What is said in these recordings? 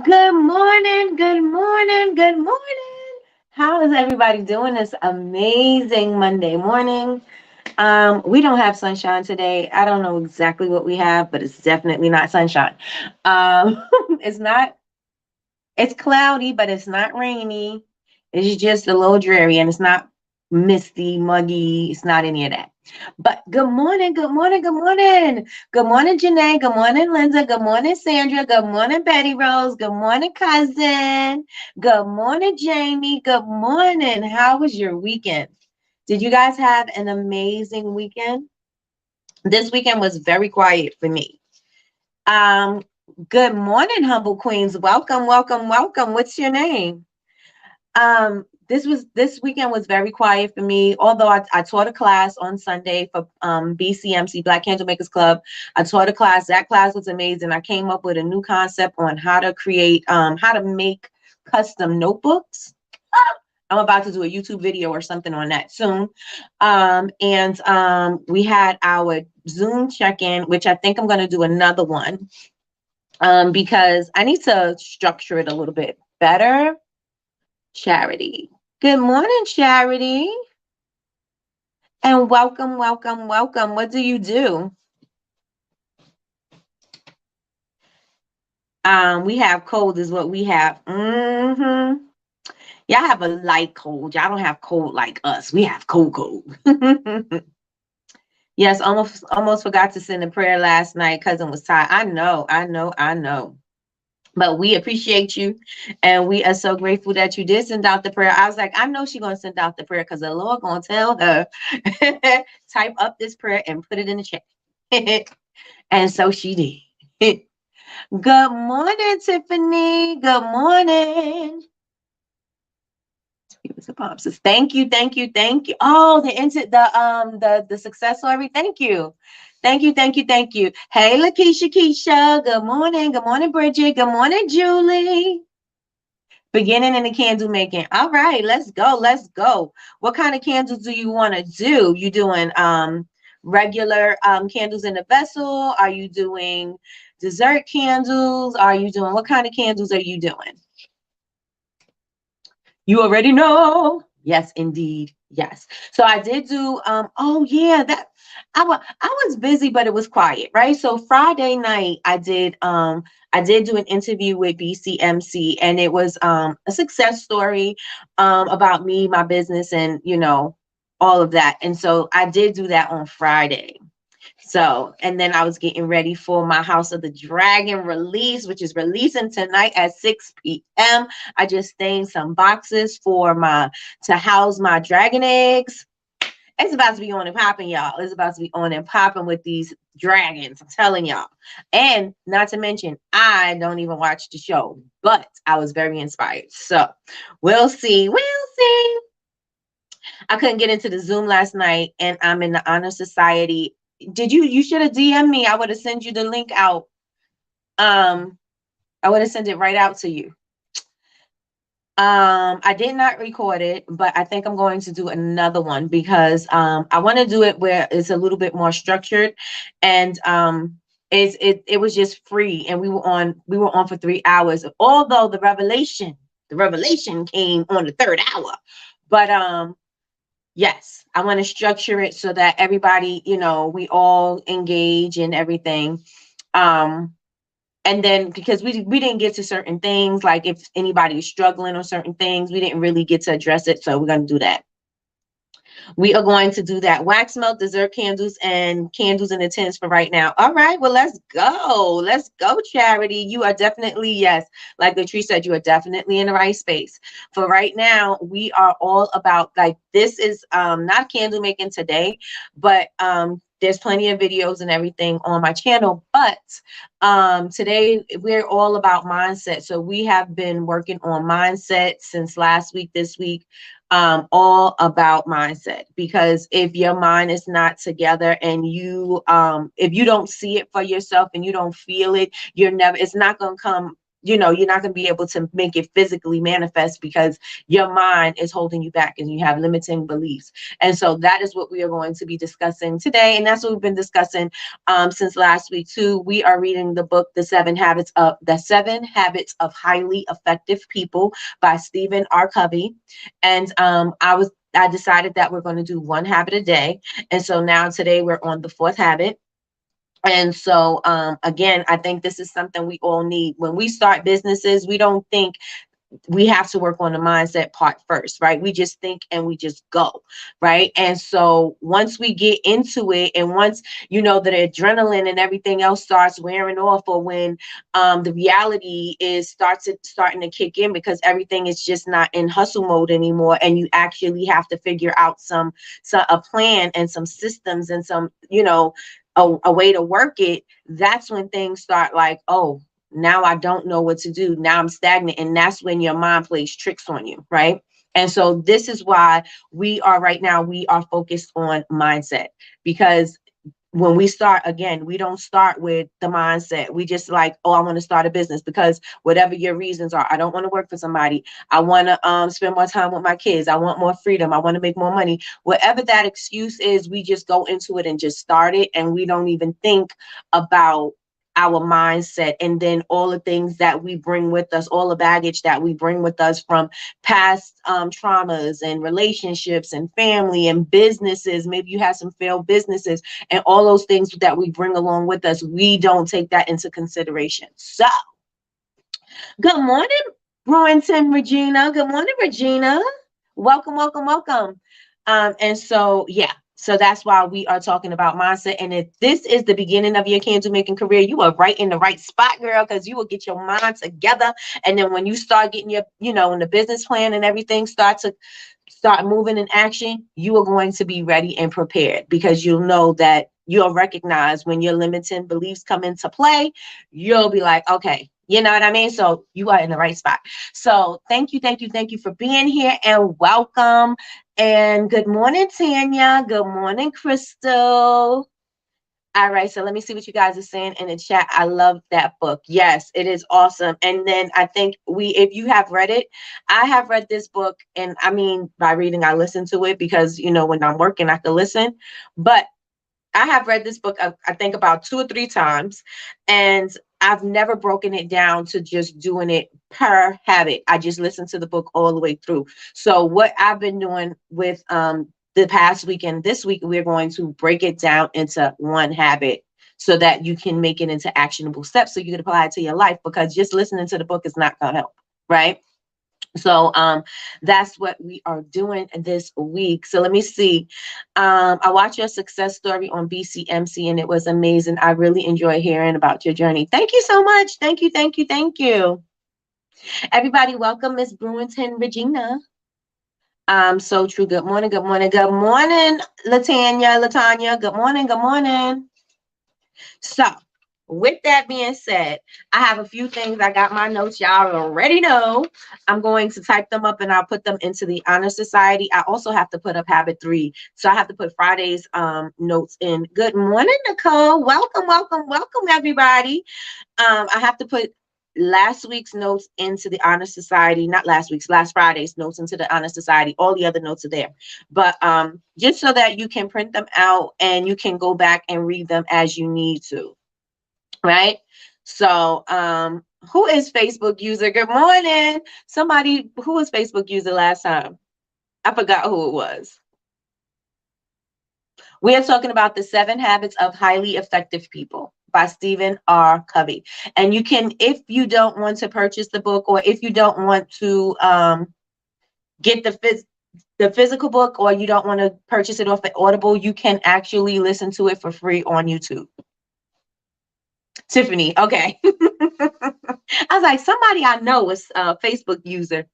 Good morning, good morning, good morning. How is everybody doing this amazing Monday morning? We don't have sunshine today. I don't know exactly what we have, but it's definitely not sunshine. Um, it's not, it's cloudy, but it's not rainy. It's just a little dreary and it's not misty, muggy. It's not any of that. But good morning, good morning, good morning. Good morning, Janae. Good morning, Linda. Good morning, Sandra. Good morning, Betty Rose. Good morning, cousin. Good morning, Jamie. Good morning. How was your weekend? Did you guys have an amazing weekend? This weekend was very quiet for me. Um, Good morning, humble queens. Welcome, welcome, welcome. What's your name? This weekend was very quiet for me. Although I taught a class on Sunday for BCMC Black Candle Makers Club. I taught a class. That class was amazing. I came up with a new concept on how to create how to make custom notebooks. I'm about to do a YouTube video or something on that soon. We had our Zoom check-in, which I think I'm going to do another one because I need to structure it a little bit better. Charity. Good morning, Charity. And welcome, welcome, welcome. What do you do? We have cold is what we have. Y'all have a light cold. Y'all don't have cold like us. We have cold. Yes, almost forgot to send a prayer last night. Cousin was tired. I know. But we appreciate you, and we are so grateful that you did send out the prayer. I was like, I know she's gonna send out the prayer because the Lord gonna tell her type up this prayer and put it in the chat. And so she did. Good morning, Tiffany. Good morning. Give us a pop. Thank you, thank you, thank you. Oh, the success story. Thank you. Thank you, thank you, thank you. Hey, Lakeisha, Keisha. Good morning. Good morning, Bridget. Good morning, Julie. Beginning in the candle making. All right, let's go. Let's go. What kind of candles do you want to do? You doing regular candles in a vessel? Are you doing dessert candles? Are you doing what kind of candles are you doing? You already know. Yes, indeed. Yes. So I did do oh yeah, that I was busy, but it was quiet, right? So Friday night I did do an interview with BCMC, and it was a success story about me, my business, and all of that. And so I did do that on Friday. So, and then I was getting ready for my House of the Dragon release, which is releasing tonight at 6 p.m. I just stained some boxes to house my dragon eggs. It's about to be on and popping, y'all. It's about to be on and popping with these dragons. I'm telling y'all. And not to mention, I don't even watch the show, but I was very inspired. So we'll see. We'll see. I couldn't get into the Zoom last night, and I'm in the Honor Society. You should have DM'd me. I would have sent you the link out. I would have sent it right out to you. I did not record it, but I think I'm going to do another one because I want to do it where it's a little bit more structured, and it was just free, and we were on for 3 hours. Although the revelation came on the third hour, but yes, I want to structure it so that everybody, we all engage in everything. And then because we didn't get to certain things, like if anybody is struggling on certain things, we didn't really get to address it. So we're going to do that. We are going to do that. Wax melt, dessert candles, and candles in the tins for right now. All right, well, let's go. Let's go, Charity. You are definitely, yes, like Latrice said, you are definitely in the right space. For right now, we are all about, like, this is not candle making today, but there's plenty of videos and everything on my channel. But today, we're all about mindset. So we have been working on mindset since last week, this week. All about mindset, because if your mind is not together and if you don't see it for yourself and you don't feel it, it's not going to come you're not going to be able to make it physically manifest because your mind is holding you back and you have limiting beliefs. And so that is what we are going to be discussing today. And that's what we've been discussing since last week too. We are reading the book, The 7 Habits of Highly Effective People by Stephen R. Covey. And I decided that we're going to do one habit a day. And so now today we're on the fourth habit. And so, again, I think this is something we all need. When we start businesses, we don't think we have to work on the mindset part first, right? We just think and we just go, right? And so once we get into it, and once that adrenaline and everything else starts wearing off, or when the reality is starting to kick in, because everything is just not in hustle mode anymore, and you actually have to figure out a plan and some systems and some a way to work it. That's when things start like, oh, now I don't know what to do. Now I'm stagnant. And that's when your mind plays tricks on you, right? And so this is why we are focused on mindset, because when we start, again, we don't start with the mindset. We just like, oh, I want to start a business because whatever your reasons are, I don't want to work for somebody. I want to spend more time with my kids. I want more freedom. I want to make more money. Whatever that excuse is, we just go into it and just start it. And we don't even think about our mindset, and then all the things that we bring with us, all the baggage that we bring with us from past traumas and relationships and family and businesses. Maybe you have some failed businesses, and all those things that we bring along with us, we don't take that into consideration. So good morning, Brewington Regina. Good morning, Regina. Welcome, welcome, welcome. And so, yeah, so that's why we are talking about mindset. And if this is the beginning of your candle making career, you are right in the right spot, girl, because you will get your mind together. And then when you start getting your, when the business plan and everything start moving in action, you are going to be ready and prepared, because you'll know that you'll recognize when your limiting beliefs come into play. You'll be like, okay, you know what I mean? So you are in the right spot. So thank you, thank you, thank you for being here, and welcome. And good morning, Tanya. Good morning, Crystal. All right, so let me see what you guys are saying in the chat. I love that book. Yes, it is awesome. And then I think if you have read it, I have read this book, and I mean, by reading, I listen to it because, when I'm working, I can listen. But I have read this book, I think about 2 or 3 times, and I've never broken it down to just doing it per habit. I just listened to the book all the way through. So what I've been doing with the past week and this week, we're going to break it down into one habit so that you can make it into actionable steps so you can apply it to your life, because just listening to the book is not going to help, right? So that's what we are doing this week. So let me see. I watched your success story on BCMC, and it was amazing. I really enjoy hearing about your journey. Thank you so much. Thank you, thank you, thank you. Everybody, welcome Miss Brewington Regina. So true. Good morning, good morning, good morning, Latanya. Good morning, good morning. So with that being said, I have a few things. I got my notes. Y'all already know. I'm going to type them up and I'll put them into the Honor Society. I also have to put up habit 3. So I have to put Friday's notes in. Good morning, Nicole. Welcome, welcome, welcome, everybody. I have to put last week's notes into the Honor Society, not last Friday's notes into the Honor Society. All the other notes are there. But just so that you can print them out and you can go back and read them as you need to. Right? So, who is Facebook user? Good morning. Somebody who was Facebook user last time? I forgot who it was. We are talking about The 7 Habits of Highly Effective People by Stephen R. Covey. And you can, if you don't want to purchase the book, or if you don't want to get the physical book, or you don't want to purchase it off of Audible, you can actually listen to it for free on YouTube. Tiffany, okay. I was like, somebody I know is a Facebook user.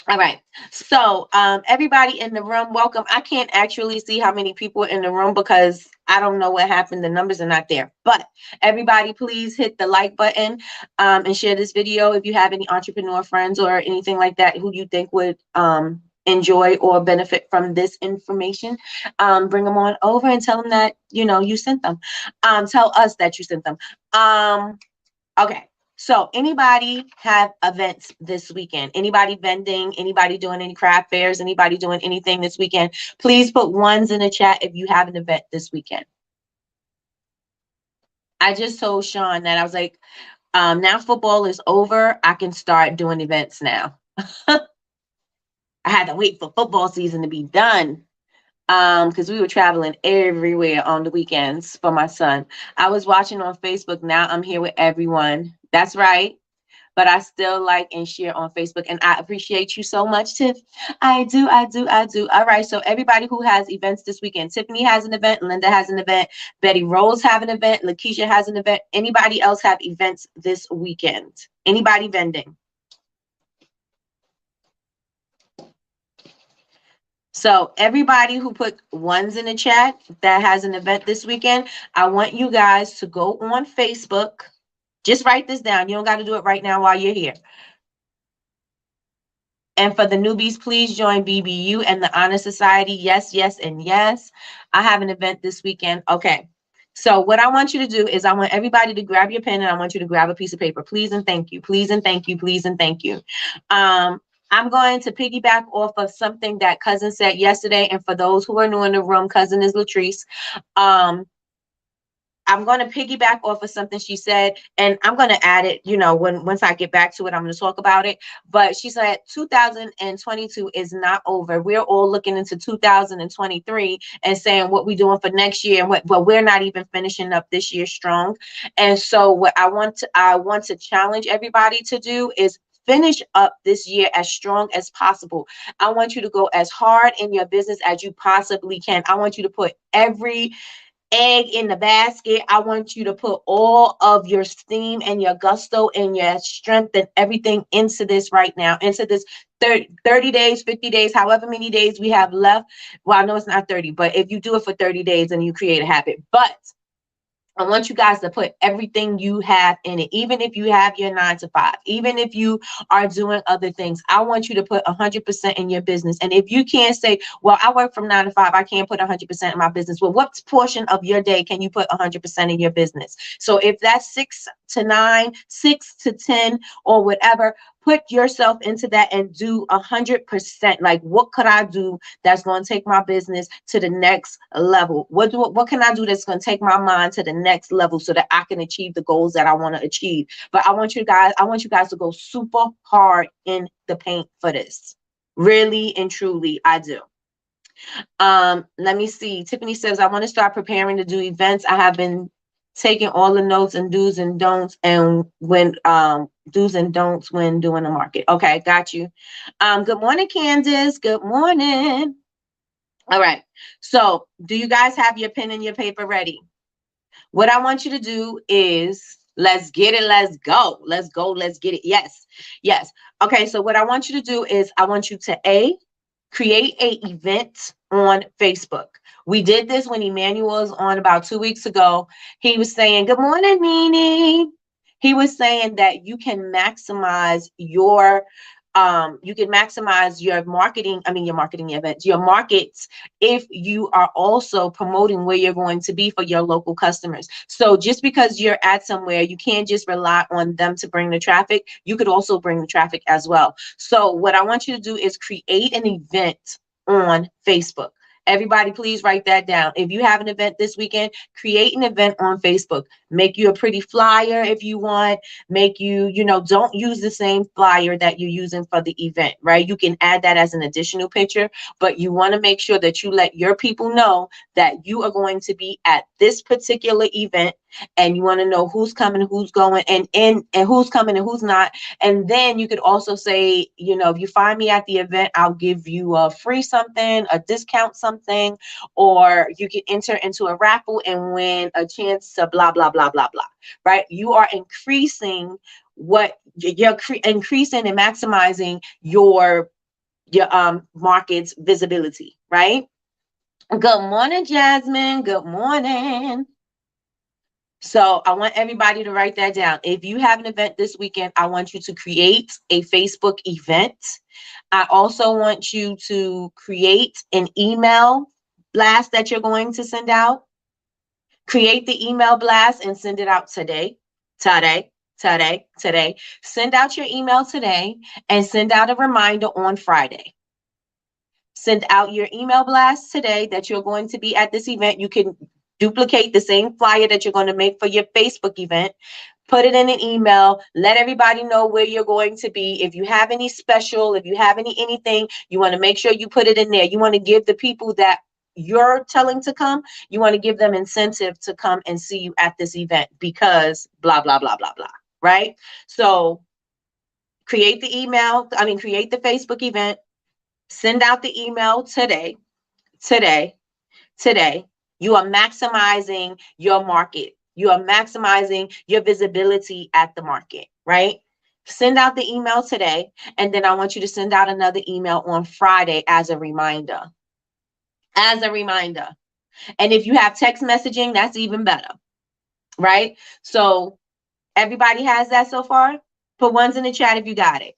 All right. So everybody in the room, welcome. I can't actually see how many people are in the room because I don't know what happened. The numbers are not there. But everybody, please hit the like button and share this video if you have any entrepreneur friends or anything like that who you think would enjoy or benefit from this information. Bring them on over and tell them that, you sent them. Tell us that you sent them. Okay. So anybody have events this weekend? Anybody vending? Anybody doing any craft fairs? Anybody doing anything this weekend? Please put ones in the chat if you have an event this weekend. I just told Sean that I was like, now football is over. I can start doing events now. I had to wait for football season to be done. Because we were traveling everywhere on the weekends for my son. I was watching on Facebook. Now I'm here with everyone. That's right. But I still like and share on Facebook. And I appreciate you so much, Tiff. I do, I do, I do. All right. So everybody who has events this weekend, Tiffany has an event, Linda has an event, Betty Rose have an event, Lakeisha has an event. Anybody else have events this weekend? Anybody vending? So everybody who put ones in the chat that has an event this weekend, I want you guys to go on Facebook. Just write this down. You don't got to do it right now while you're here. And for the newbies, please join BBU and the Honor Society. Yes, yes, and yes. I have an event this weekend. Okay. So what I want you to do is I want everybody to grab your pen and I want you to grab a piece of paper. Please and thank you. Please and thank you. Please and thank you. I'm going to piggyback off of something that Cousin said yesterday. And for those who are new in the room, Cousin is Latrice. I'm going to piggyback off of something she said, and I'm going to add it, once I get back to it, I'm going to talk about it. But she said 2022 is not over. We're all looking into 2023 and saying what we're doing for next year, but we're not even finishing up this year strong. And so what I want to challenge everybody to do is finish up this year as strong as possible. I want you to go as hard in your business as you possibly can. I want you to put every egg in the basket. I want you to put all of your steam and your gusto and your strength and everything into this right now, into this 30 days, 50 days, however many days we have left. Well, I know it's not 30, but if you do it for 30 days and you create a habit, but I want you guys to put everything you have in it, even if you have your 9 to 5, even if you are doing other things. I want you to put 100% in your business. And if you can't say, well, I work from 9 to 5, I can't put 100% in my business. Well, what portion of your day can you put 100% in your business? So if that's 6 to 9, 6 to 10, or whatever, put yourself into that and do 100%. Like, what could I do that's going to take my business to the next level? What can I do that's going to take my mind to the next level so that I can achieve the goals that I want to achieve? But I want you guys to go super hard in the paint for this. Really and truly, I do. Let me see. Tiffany says, I want to start preparing to do events. I have been taking all the notes and do's and don'ts and when do's and don'ts when doing the market. Okay, got you. Good morning, Candace. Good morning. All right. So do you guys have your pen and your paper ready? What I want you to do is let's get it. Let's go. Let's go. Let's get it. Yes. Yes. Okay. So what I want you to do is I want you to create a event on Facebook. We did this when Emmanuel was on about 2 weeks ago. He was saying, good morning, Nene. He was saying that you can maximize your marketing events, your markets, if you are also promoting where you're going to be for your local customers. So just because you're at somewhere, you can't just rely on them to bring the traffic. You could also bring the traffic as well. So what I want you to do is create an event on Facebook. Everybody, please write that down. If you have an event this weekend, create an event on Facebook. Make you a pretty flyer if you want. Make you, don't use the same flyer that you're using for the event, right? You can add that as an additional picture, but you want to make sure that you let your people know that you are going to be at this particular event, and you want to know who's coming, who's going, and who's coming and who's not. And then you could also say, if you find me at the event, I'll give you a free something, a discount something, or you can enter into a raffle and win a chance to blah, blah, blah, blah, blah, right? You are increasing increasing and maximizing your market's visibility, right? Good morning, Jasmine. Good morning. So I want everybody to write that down. If you have an event this weekend, I want you to create a Facebook event. I also want you to create an email blast that you're going to send out. Create the email blast and send it out today. today. Send out your email today and send out a reminder on Friday. Send out your email blast today that you're going to be at this event. You can duplicate the same flyer that you're going to make for your Facebook event. Put it in an email. Let everybody know where you're going to be. If you have any special, if you have anything, you want to make sure you put it in there. You want to give the people that you're telling to come, you want to give them incentive to come and see you at this event because blah, blah, blah, blah, blah. Right? So create the Facebook event, send out the email today, today. You are maximizing your market. You are maximizing your visibility at the market, right? Send out the email today, and then I want you to send out another email on Friday as a reminder. As a reminder. And if you have text messaging, that's even better, right? So everybody has that so far? Put ones in the chat if you got it.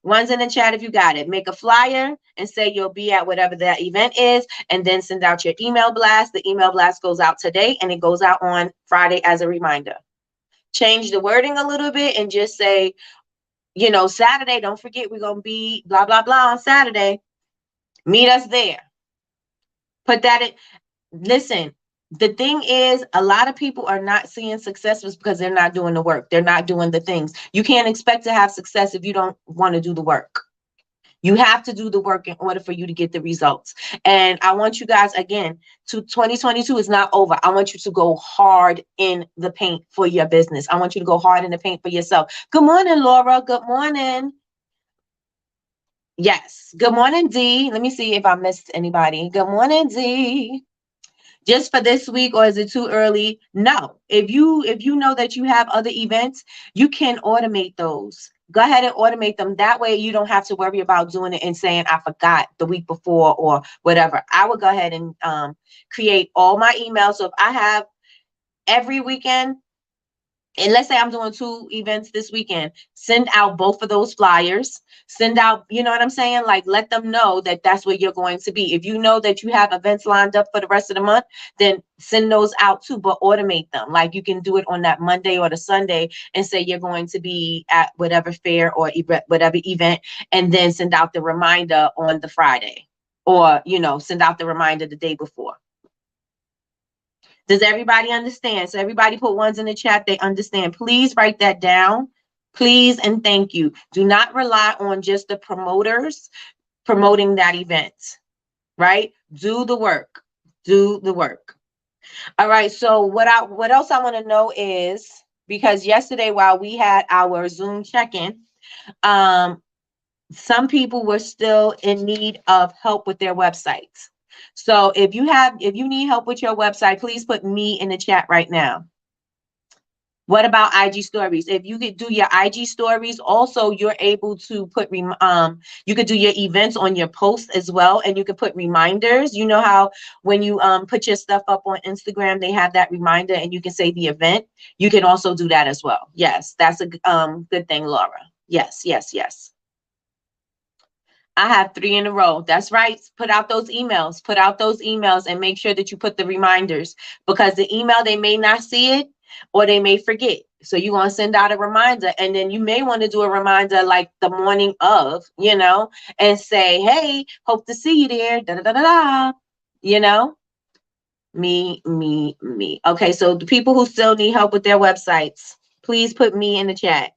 One's in the chat if you got it. Make a flyer and say you'll be at whatever that event is, and then send out your email blast. The email blast goes out today, and it goes out on Friday as a reminder. Change the wording a little bit and just say, Saturday, don't forget we're going to be blah, blah, blah on Saturday. Meet us there. Put that in. Listen, the thing is, a lot of people are not seeing success because they're not doing the work. They're not doing the things. You can't expect to have success if you don't want to do the work. You have to do the work in order for you to get the results. And I want you guys, again, 2022 is not over. I want you to go hard in the paint for your business. I want you to go hard in the paint for yourself. Good morning, Laura. Good morning. Yes. Good morning, D. Let me see if I missed anybody. Good morning, D. Just for this week, or is it too early? No. If you know that you have other events, you can automate those. Go ahead and automate them. That way you don't have to worry about doing it and saying I forgot the week before or whatever. I would go ahead and create all my emails. So if I have every weekend, and let's say I'm doing 2 events this weekend, send out both of those flyers. Send out, you know what I'm saying? Like, let them know that that's where you're going to be. If you know that you have events lined up for the rest of the month, then send those out too, but automate them. Like, you can do it on that Monday or the Sunday and say you're going to be at whatever fair or whatever event, and then send out the reminder on the Friday, or, send out the reminder the day before. Does everybody understand? So everybody put ones in the chat. They understand. Please write that down. Please and thank you. Do not rely on just the promoters promoting that event, right? Do the work. Do the work. All right. So what else I want to know is, because yesterday while we had our Zoom check-in, some people were still in need of help with their websites. So if you need help with your website, please put me in the chat right now. What about IG stories? If you could do your IG stories, also you're able to put you could do your events on your posts as well, and you could put reminders. You know how when you put your stuff up on Instagram, they have that reminder, and you can say the event. You can also do that as well. Yes, that's a good thing, Laura. Yes, yes, yes. I have 3 in a row. That's right. Put out those emails. Put out those emails and make sure that you put the reminders, because the email, they may not see it or they may forget. So you want to send out a reminder, and then you may want to do a reminder like the morning of, and say, hey, hope to see you there. Da, da, da, da, da. Me. Okay. So the people who still need help with their websites, please put me in the chat.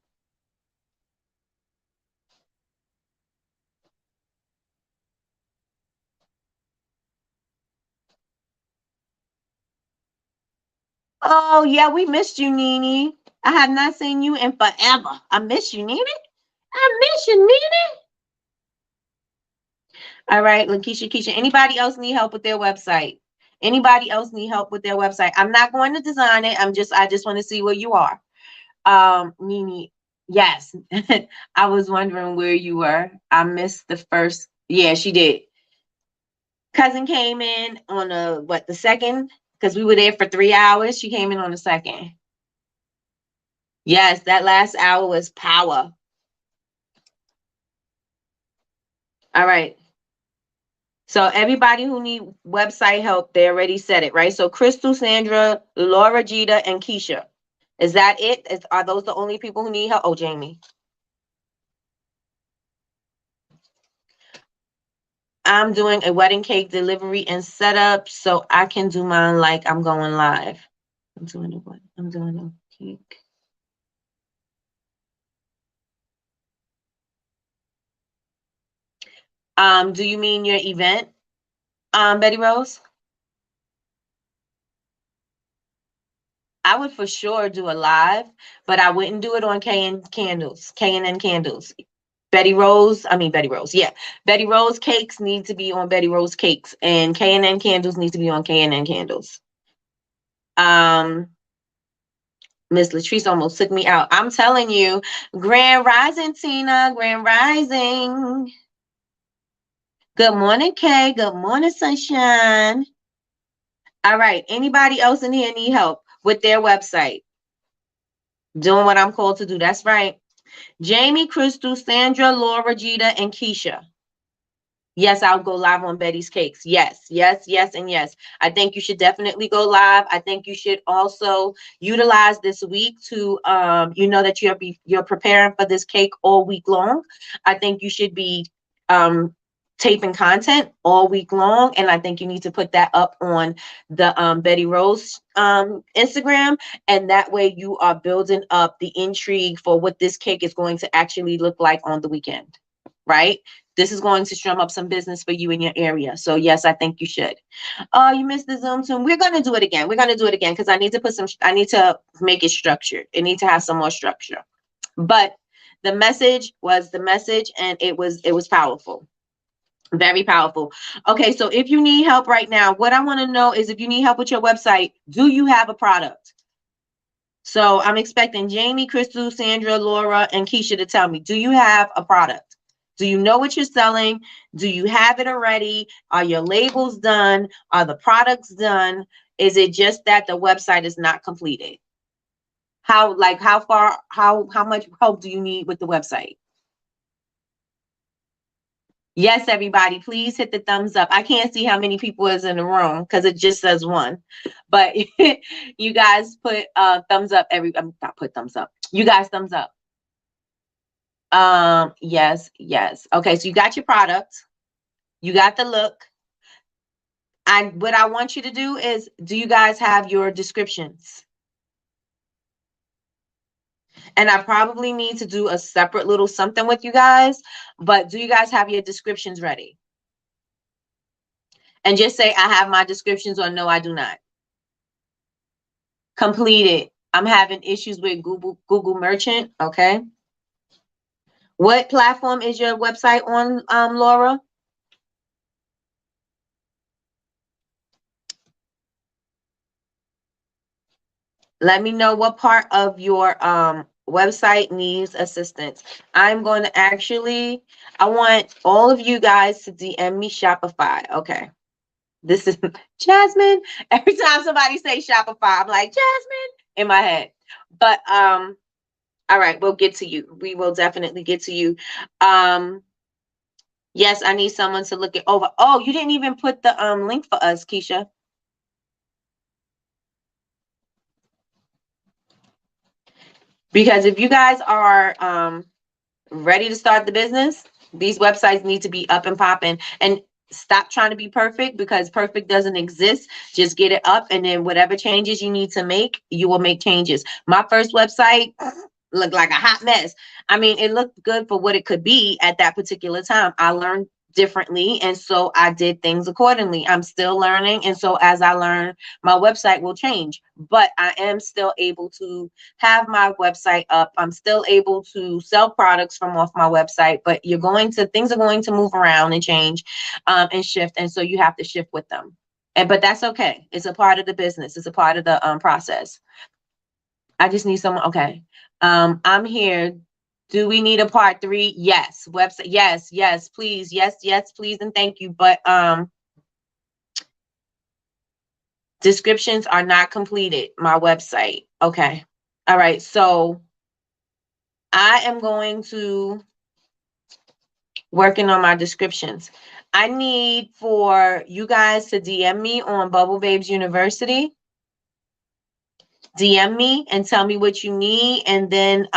Oh, yeah, we missed you, Nene. I have not seen you in forever. I miss you, Nene. I miss you, Nene. All right, Lakeisha, Keisha. Anybody else need help with their website? Anybody else need help with their website? I'm not going to design it. I just want to see where you are. Nene, yes. I was wondering where you were. I missed the first. Yeah, she did. Cousin came in on the second? Because we were there for 3 hours. She came in on the second. Yes, that last hour was power. All right. So everybody who need website help, they already said it, right? So Crystal, Sandra, Laura, Gita, and Keisha. Is that it? Are those the only people who need help? Oh, Jamie. I'm doing a wedding cake delivery and setup so I can do mine like I'm going live. I'm doing a what? I'm doing a cake. Do you mean your event, Betty Rose? I would for sure do a live, but I wouldn't do it on K&N Candles. Betty Rose, yeah. Betty Rose cakes need to be on Betty Rose cakes, and K&N Candles need to be on K&N Candles. Miss Latrice almost took me out. I'm telling you, Grand Rising, Tina, Grand Rising. Good morning, Kay. Good morning, Sunshine. All right. Anybody else in here need help with their website? Doing what I'm called to do. That's right. Jamie, Crystal, Sandra, Laura, Gita, and Keisha. Yes, I'll go live on Betty's Cakes. Yes, yes, yes, and yes. I think you should definitely go live. I think you should also utilize this week to, you know, that you're preparing for this cake all week long. I think you should be taping content all week long, and I think you need to put that up on the Betty Rose Instagram, and that way you are building up the intrigue for what this cake is going to actually look like on the weekend, right? This is going to strum up some business for you in your area. So yes, I think you should. Oh, you missed the Zoom too. We're gonna do it again. We're gonna do it again because I need to make it structured. It needs to have some more structure. But the message was the message, and it was powerful. Very powerful. Okay, so if you need help right now, what I want to know is if you need help with your website, do you have a product? So I'm expecting Jamie, Crystal, Sandra, Laura, and Keisha to tell me, do you have a product? Do you know what you're selling? Do you have it already? Are your labels done? Are the products done? Is it just that the website is not completed? How much help do you need with the website? Yes, everybody, please hit the thumbs up. I can't see how many people is in the room because it just says one. But you guys put thumbs up not put thumbs up. You guys thumbs up. Yes, yes. Okay, so you got your product. You got the look. And what I want you to do is, do you guys have your descriptions? And I probably need to do a separate little something with you guys, but do you guys have your descriptions ready? And just say, I have my descriptions, or no, I do not. Completed. I'm having issues with Google Merchant. Okay. What platform is your website on, Laura? Let me know what part of your website needs assistance. I'm going to I want all of you guys to DM me Shopify. Okay. This is Jasmine. Every time somebody say Shopify, I'm like, Jasmine in my head. But all right, we'll get to you. We will definitely get to you. Yes, I need someone to look it over. Oh, you didn't even put the link for us, Keisha. Because if you guys are ready to start the business, these websites need to be up and popping. And stop trying to be perfect, because perfect doesn't exist. Just get it up, and then whatever changes you need to make, you will make changes. My first website looked like a hot mess. I mean, it looked good for what it could be at that particular time. I learned differently, and so I did things accordingly. I'm still learning, and so as I learn, my website will change, but I am still able to have my website up. I'm still able to sell products from off my website, but things are going to move around and change and shift, and so you have to shift with them. But that's okay. It's a part of the business. It's a part of the process. I just need someone. Okay. I'm here. Do we need a part 3? Yes. Website. Yes. Yes. Please. Yes. Yes. Please. And thank you. But descriptions are not completed. My website. Okay. All right. So I am going to working on my descriptions. I need for you guys to DM me on Bubble Babes University. DM me and tell me what you need, and then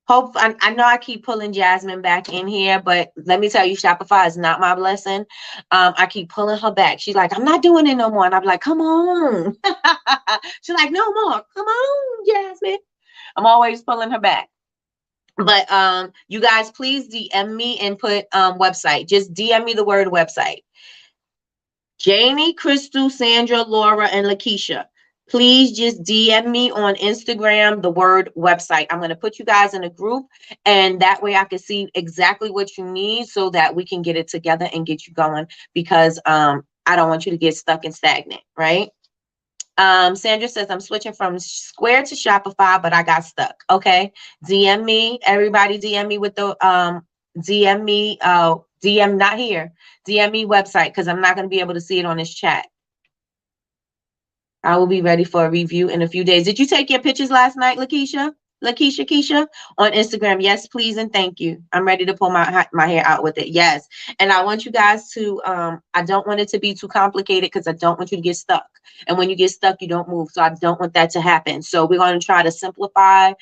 hope I know I keep pulling Jasmine back in here, but let me tell you, Shopify is not my blessing. I keep pulling her back. She's like, I'm not doing it no more, and I'm like, come on. She's like, no more. Come on, Jasmine. I'm always pulling her back. But you guys, please DM me and put website. Just DM me the word website. Jamie, Crystal, Sandra, Laura, and Lakeisha. Please just DM me on Instagram the word website. I'm going to put you guys in a group, and that way I can see exactly what you need so that we can get it together and get you going, because I don't want you to get stuck and stagnant, right? Sandra says, I'm switching from Square to Shopify, but I got stuck. Okay. DM me. Everybody DM me with the DM me DM not here. DM me website, because I'm not going to be able to see it on this chat. I will be ready for a review in a few days. Did you take your pictures last night, Lakeisha? Keisha on Instagram. Yes, please and thank you. I'm ready to pull my hair out with it. Yes. And I want you guys to I don't want it to be too complicated, because I don't want you to get stuck. And when you get stuck, you don't move. So I don't want that to happen. So we're going to try to simplify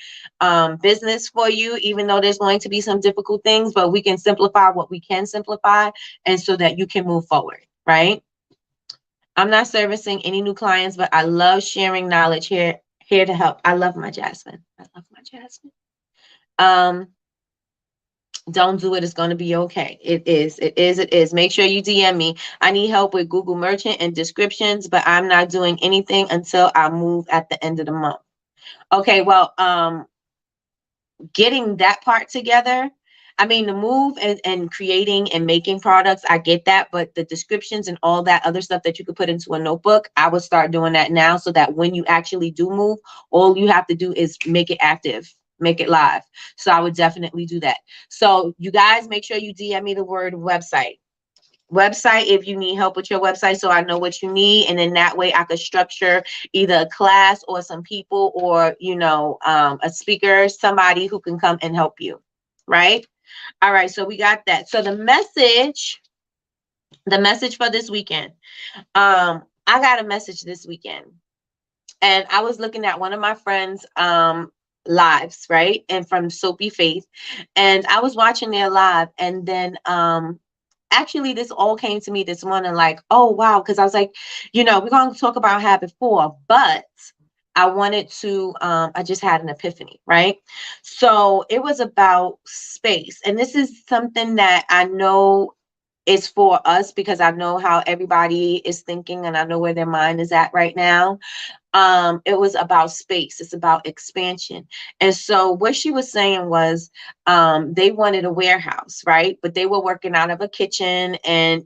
business for you, even though there's going to be some difficult things, but we can simplify what we can simplify, and so that you can move forward, right? I'm not servicing any new clients, but I love sharing knowledge here to help. I love my Jasmine. I love my Jasmine. Don't do it. It's going to be okay. It is. It is. It is. Make sure you DM me. I need help with Google Merchant and descriptions, but I'm not doing anything until I move at the end of the month. Okay. Well, getting that part together. I mean, the move and creating and making products, I get that, but the descriptions and all that other stuff that you could put into a notebook, I would start doing that now, so that when you actually do move, all you have to do is make it active, make it live. So I would definitely do that. So you guys, make sure you DM me the word website. Website, if you need help with your website, so I know what you need, and then that way I could structure either a class or some people, or a speaker, somebody who can come and help you, right? All right, so we got that. So the message for this weekend, I got a message this weekend, and I was looking at one of my friends lives, right, and from Soapy Faith, and I was watching their live, and then actually this all came to me this morning, like, oh wow, because I was like, we're going to talk about habit 4, but I wanted to I just had an epiphany, right? So it was about space, and this is something that I know is for us, because I know how everybody is thinking, and I know where their mind is at right now. It was about space. It's about expansion. And so what she was saying was, they wanted a warehouse, right? But they were working out of a kitchen, and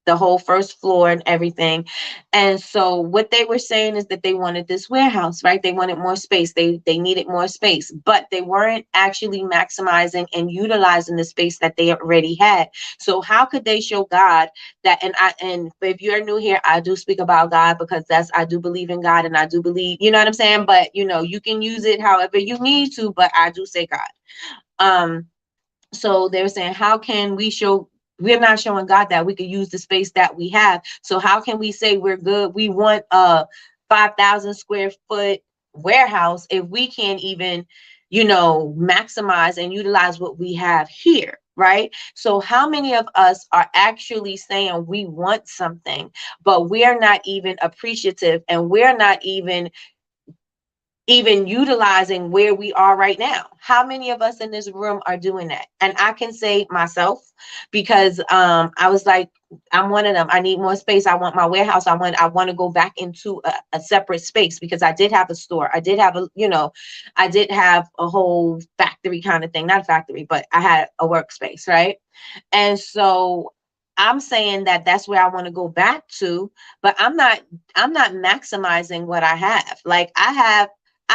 the whole first floor and everything. And so what they were saying is that they wanted this warehouse, right? They wanted more space. They needed more space, but they weren't actually maximizing and utilizing the space that they already had. So how could they show God that? And if you're new here, I do speak about God, because I do believe in God, and I do believe, you know what I'm saying? But you can use it however you need to, but I do say God. So they were saying, how can we show? We're not showing God that we could use the space that we have. So how can we say we're good? We want a 5,000 square foot warehouse if we can't even, maximize and utilize what we have here, right? So how many of us are actually saying we want something, but we're not even appreciative, and we're not even utilizing where we are right now? How many of us in this room are doing that? And I can say myself, because I was like, I'm one of them. I need more space. I want my warehouse. I want to go back into a separate space, because I did have a store. I did have I did have a whole factory kind of thing. Not a factory, but I had a workspace, right? And so I'm saying that that's where I want to go back to, but I'm not maximizing what I have. Like I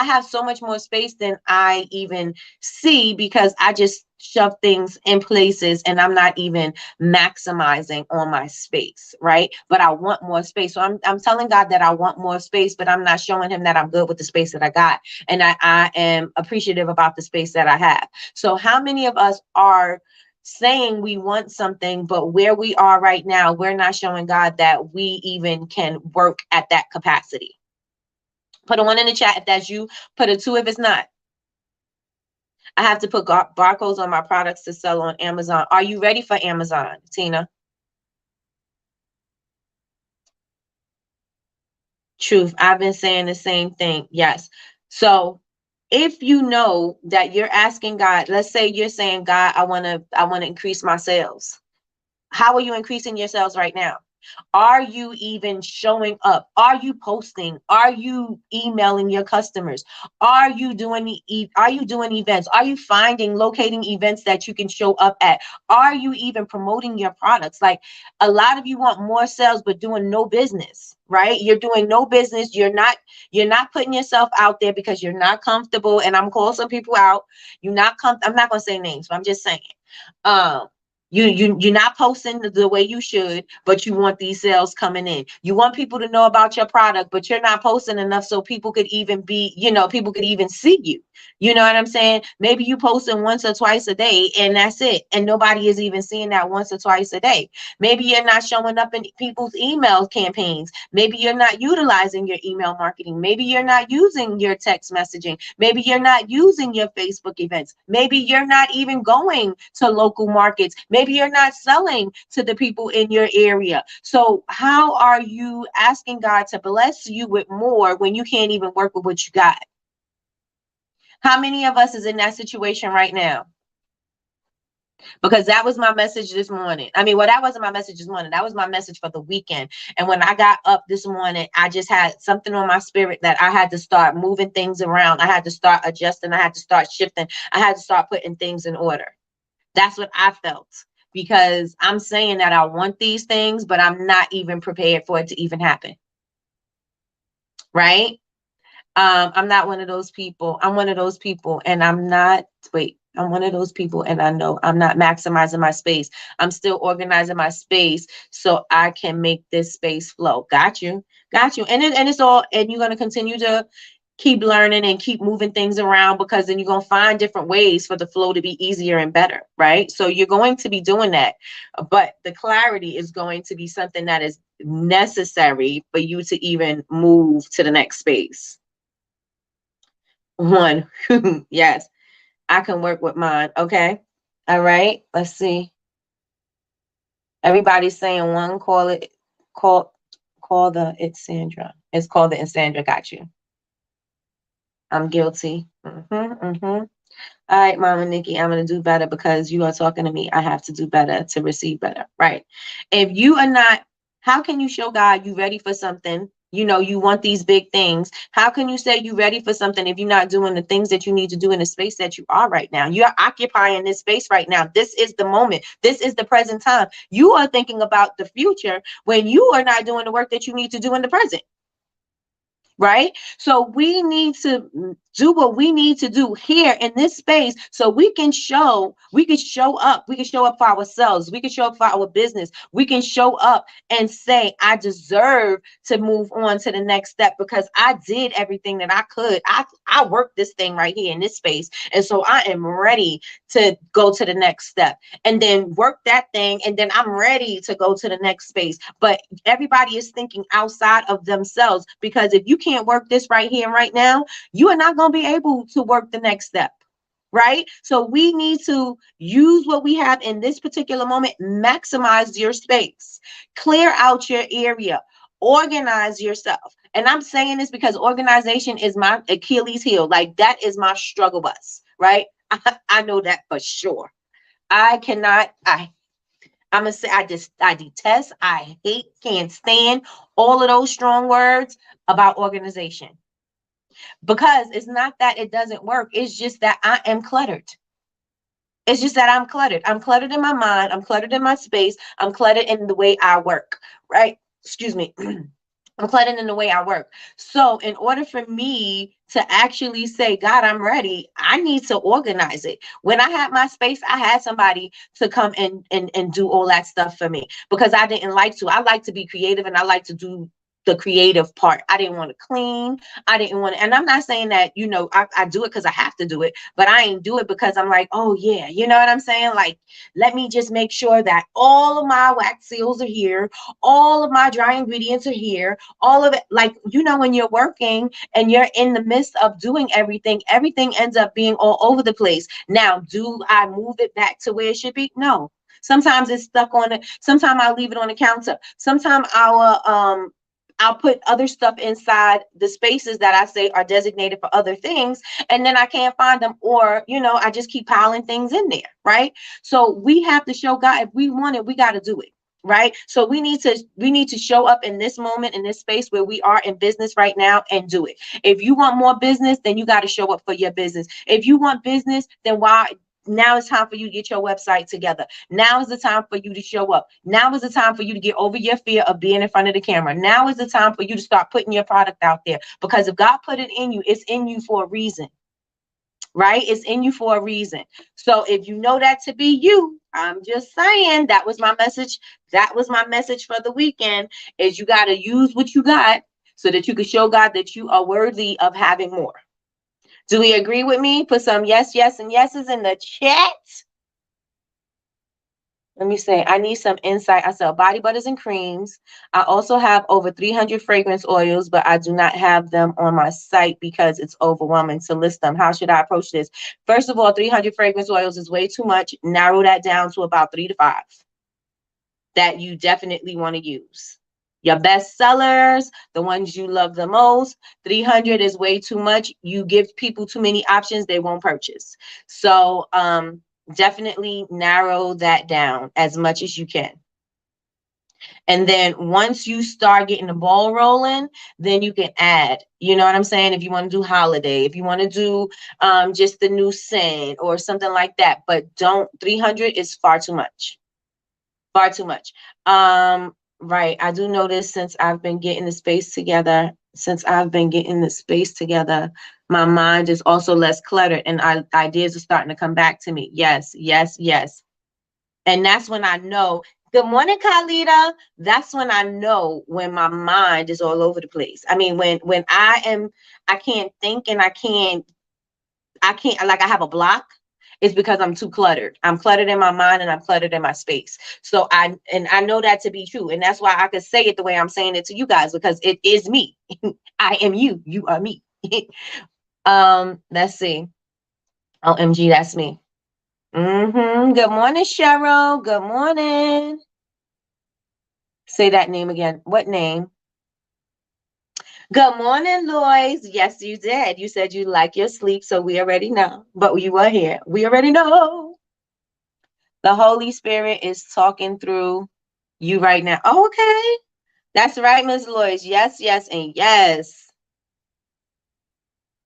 have so much more space than I even see, because I just shove things in places, and I'm not even maximizing on my space, right? But I want more space. So I'm telling God that I want more space, but I'm not showing him that I'm good with the space that I got. And I am appreciative about the space that I have. So how many of us are saying we want something, but where we are right now, we're not showing God that we even can work at that capacity. Put a 1 in the chat if that's you. Put a 2 if it's not. I have to put barcodes on my products to sell on Amazon. Are you ready for Amazon, Tina? Truth. I've been saying the same thing. Yes. So if you know that you're asking God, let's say you're saying, God, I want to increase my sales. How are you increasing your sales right now? Are you even showing up? Are you posting? Are you emailing your customers? Are you doing events? Are you locating events that you can show up at? Are you even promoting your products? Like, a lot of you want more sales but doing no business, right? You're doing no business. You're not putting yourself out there because you're not comfortable. And I'm calling some people out. I'm not going to say names, but I'm just saying. Um, you're not posting the way you should, but you want these sales coming in. You want people to know about your product, but you're not posting enough so people could even people could even see you. You know what I'm saying? Maybe you posting once or twice a day and that's it. And nobody is even seeing that once or twice a day. Maybe you're not showing up in people's email campaigns. Maybe you're not utilizing your email marketing. Maybe you're not using your text messaging. Maybe you're not using your Facebook events. Maybe you're not even going to local markets. Maybe you're not selling to the people in your area. So how are you asking God to bless you with more when you can't even work with what you got? How many of us is in that situation right now? Because that was my message this morning. Well, that wasn't my message this morning. That was my message for the weekend. And when I got up this morning, I just had something on my spirit that I had to start moving things around. I had to start adjusting. I had to start shifting. I had to start putting things in order. That's what I felt, because I'm saying that I want these things, but I'm not even prepared for it to even happen. Right? I'm not one of those people. I'm one of those people, and I'm one of those people, and I know I'm not maximizing my space. I'm still organizing my space so I can make this space flow. Got you. And it's all, and you're going to continue to keep learning and keep moving things around, because then you're going to find different ways for the flow to be easier and better, right? So you're going to be doing that, but the clarity is going to be something that is necessary for you to even move to the next space. One. Yes, I can work with mine. Okay. All right. Let's see. Everybody's saying one. Call the It's Sandra. It's called the It's Sandra. Got you. I'm guilty. All right, Mama Nikki, I'm going to do better because you are talking to me. I have to do better to receive better. Right. If you are not, how can you show God you ready for something? You want these big things. How can you say you ready for something if you're not doing the things that you need to do in the space that you are right now? You're occupying this space right now. This is the moment. This is the present time. You are thinking about the future when you are not doing the work that you need to do in the present. Right? So we need to do what we need to do here in this space so we can show up. We can show up for ourselves. We can show up for our business. We can show up and say, I deserve to move on to the next step because I did everything that I could. I worked this thing right here in this space. And so I am ready to go to the next step and then work that thing. And then I'm ready to go to the next space. But everybody is thinking outside of themselves, because if you can't work this right here and right now, you are not going to be able to work the next step. Right? So we need to use what we have in this particular moment, maximize your space, clear out your area, organize yourself. And I'm saying this because organization is my Achilles heel. Like, that is my struggle bus, right? I know that for sure. I'm gonna say I detest, I hate, can't stand all of those strong words about organization. Because it's not that it doesn't work. It's just that I am cluttered. It's just that I'm cluttered. I'm cluttered in my mind. I'm cluttered in my space. I'm cluttered in the way I work, right? Excuse me. I'm cluttered in the way I work. So in order for me to actually say, God, I'm ready, I need to organize it. When I had my space, I had somebody to come and do all that stuff for me because I didn't like to. I like to be creative and I like to do the creative part. I didn't want to clean. I didn't want to, and I'm not saying that, you know, I do it because I have to do it, but I ain't do it because I'm like, oh yeah, you know what I'm saying? Like, let me just make sure that all of my wax seals are here, all of my dry ingredients are here, all of it. Like, you know, when you're working and you're in the midst of doing everything, everything ends up being all over the place. Now, do I move it back to where it should be? No. Sometimes it's stuck on it. Sometimes I'll leave it on the counter. Sometimes I'll put other stuff inside the spaces that I say are designated for other things, and then I can't find them, or, you know, I just keep piling things in there, right? So we have to show God, if we want it, we got to do it, right? So we need to show up in this moment, in this space where we are in business right now, and do it. If you want more business, then you got to show up for your business. If you want business, then why? Now it's time for you to get your website together. Now is the time for you to show up. Now is the time for you to get over your fear of being in front of the camera. Now is the time for you to start putting your product out there, because if God put it in you, it's in you for a reason, right? It's in you for a reason. So if you know that to be you, I'm just saying, that was my message. That was my message for the weekend, is you got to use what you got so that you can show God that you are worthy of having more. Do we agree with me? Put some yes, yes, and yeses in the chat. Let me say, I need some insight. I sell body butters and creams. I also have over 300 fragrance oils, but I do not have them on my site because it's overwhelming to list them. How should I approach this? First of all, 300 fragrance oils is way too much. Narrow that down to about 3 to 5 that you definitely want to use. Your best sellers, the ones you love the most. 300 is way too much. You give people too many options, they won't purchase. So definitely narrow that down as much as you can. And then once you start getting the ball rolling, then you can add, you know what I'm saying? If you want to do holiday, if you want to do just the new scent or something like that, but don't, 300 is far too much. Far too much. Right. I do notice since I've been getting the space together, my mind is also less cluttered, and ideas are starting to come back to me. Yes, yes, yes. And that's when I know. Good morning, Khalida. That's when I know when my mind is all over the place. I mean, when I can't think, and I can't, like, I have a block. It's because I'm too cluttered. I'm cluttered in my mind, and I'm cluttered in my space. So I know that to be true. And that's why I could say it the way I'm saying it to you guys, because it is me. I am you. You are me. Let's see. OMG, that's me. Good morning, Cheryl. Good morning. Say that name again. What name? Good morning, Lois. Yes, you did. You said you like your sleep, so we already know. But you are here. We already know. The Holy Spirit is talking through you right now. Oh, okay. That's right, Ms. Lois. Yes, yes, and yes.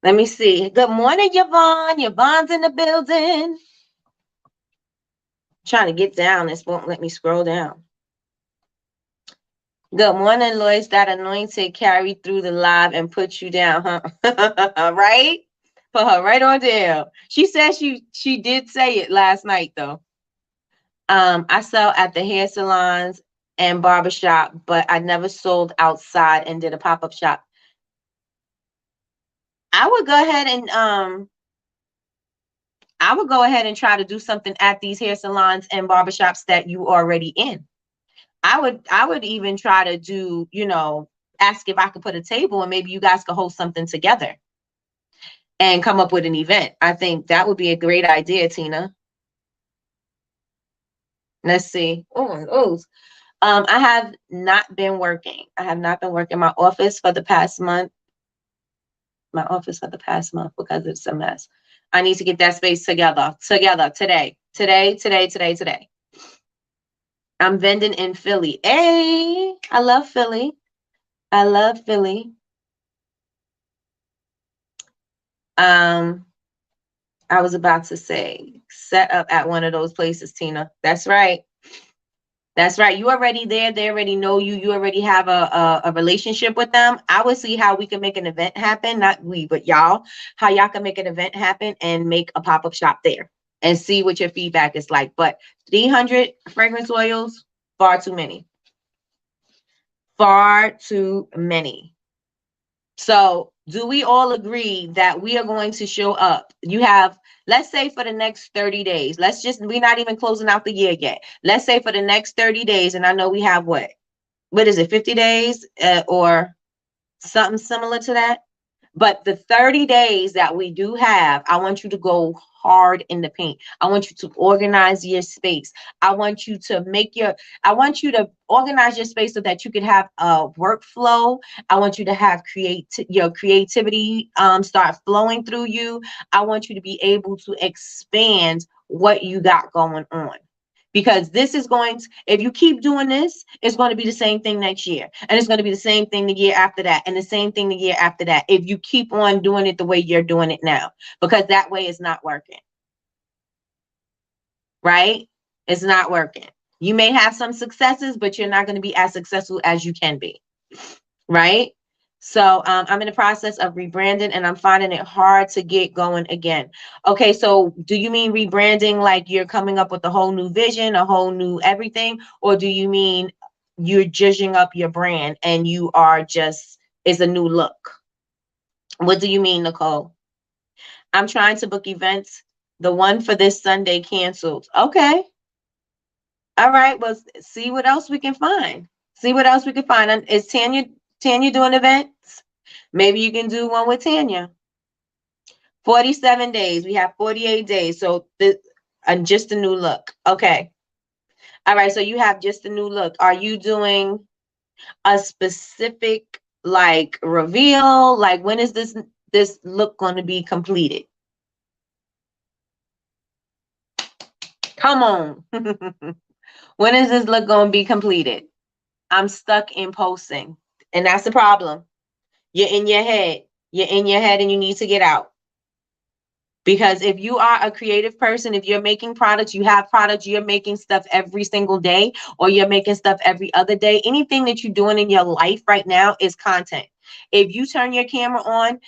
Let me see. Good morning, Yvonne. Yvonne's in the building. Trying to get down. This won't let me scroll down. Good morning, Lois. That anointed carried through the live and put you down, huh? Right? Put her right on down. She said she did say it last night, though. I sell at the hair salons and barbershop, but I never sold outside and did a pop-up shop. I would go ahead and try to do something at these hair salons and barbershops that you already in. I would even try to do, ask if I could put a table and maybe you guys could host something together and come up with an event. I think that would be a great idea, Tina. Let's see. I have not been working. I have not been working my office for the past month. Because it's a mess. I need to get that space together today. I'm vending in Philly. Hey, I love Philly. I was about to say, set up at one of those places, Tina. That's right. You already there. They already know you. You already have a relationship with them. I would see how we can make an event happen. Not we, but y'all. How y'all can make an event happen and make a pop-up shop there and see what your feedback is like. But 300 fragrance oils, far too many. Far too many. So do we all agree that we are going to show up? You have, let's say for the next 30 days, we're not even closing out the year yet. Let's say for the next 30 days, and I know we have what is it, 50 days or something similar to that? But the 30 days that we do have, I want you to go hard in the paint. I want you to organize your space. I want you to organize your space so that you can have a workflow. I want you to have your creativity start flowing through you. I want you to be able to expand what you got going on. Because this is if you keep doing this, it's going to be the same thing next year. And it's going to be the same thing the year after that. And the same thing the year after that. If you keep on doing it the way you're doing it now, because that way it's not working. Right? It's not working. You may have some successes, but you're not going to be as successful as you can be. Right? So I'm in the process of rebranding and I'm finding it hard to get going again. Okay, so do you mean rebranding like you're coming up with a whole new vision, a whole new everything? Or do you mean you're judging up your brand and it's a new look? What do you mean, Nicole? I'm trying to book events. The one for this Sunday canceled. Okay. All right. Well, see what else we can find. See what else we can find. And is Tanya doing events? Maybe you can do one with Tanya. 47 days. We have 48 days. So just a new look. Okay. All right. So you have just a new look. Are you doing a specific like reveal? Like when is this look going to be completed? Come on. When is this look going to be completed? I'm stuck in posting. And that's the problem. You're in your head. You're in your head and you need to get out. Because if you are a creative person, if you're making products, you have products, you're making stuff every single day, or you're making stuff every other day, anything that you're doing in your life right now is content. If you turn your camera on,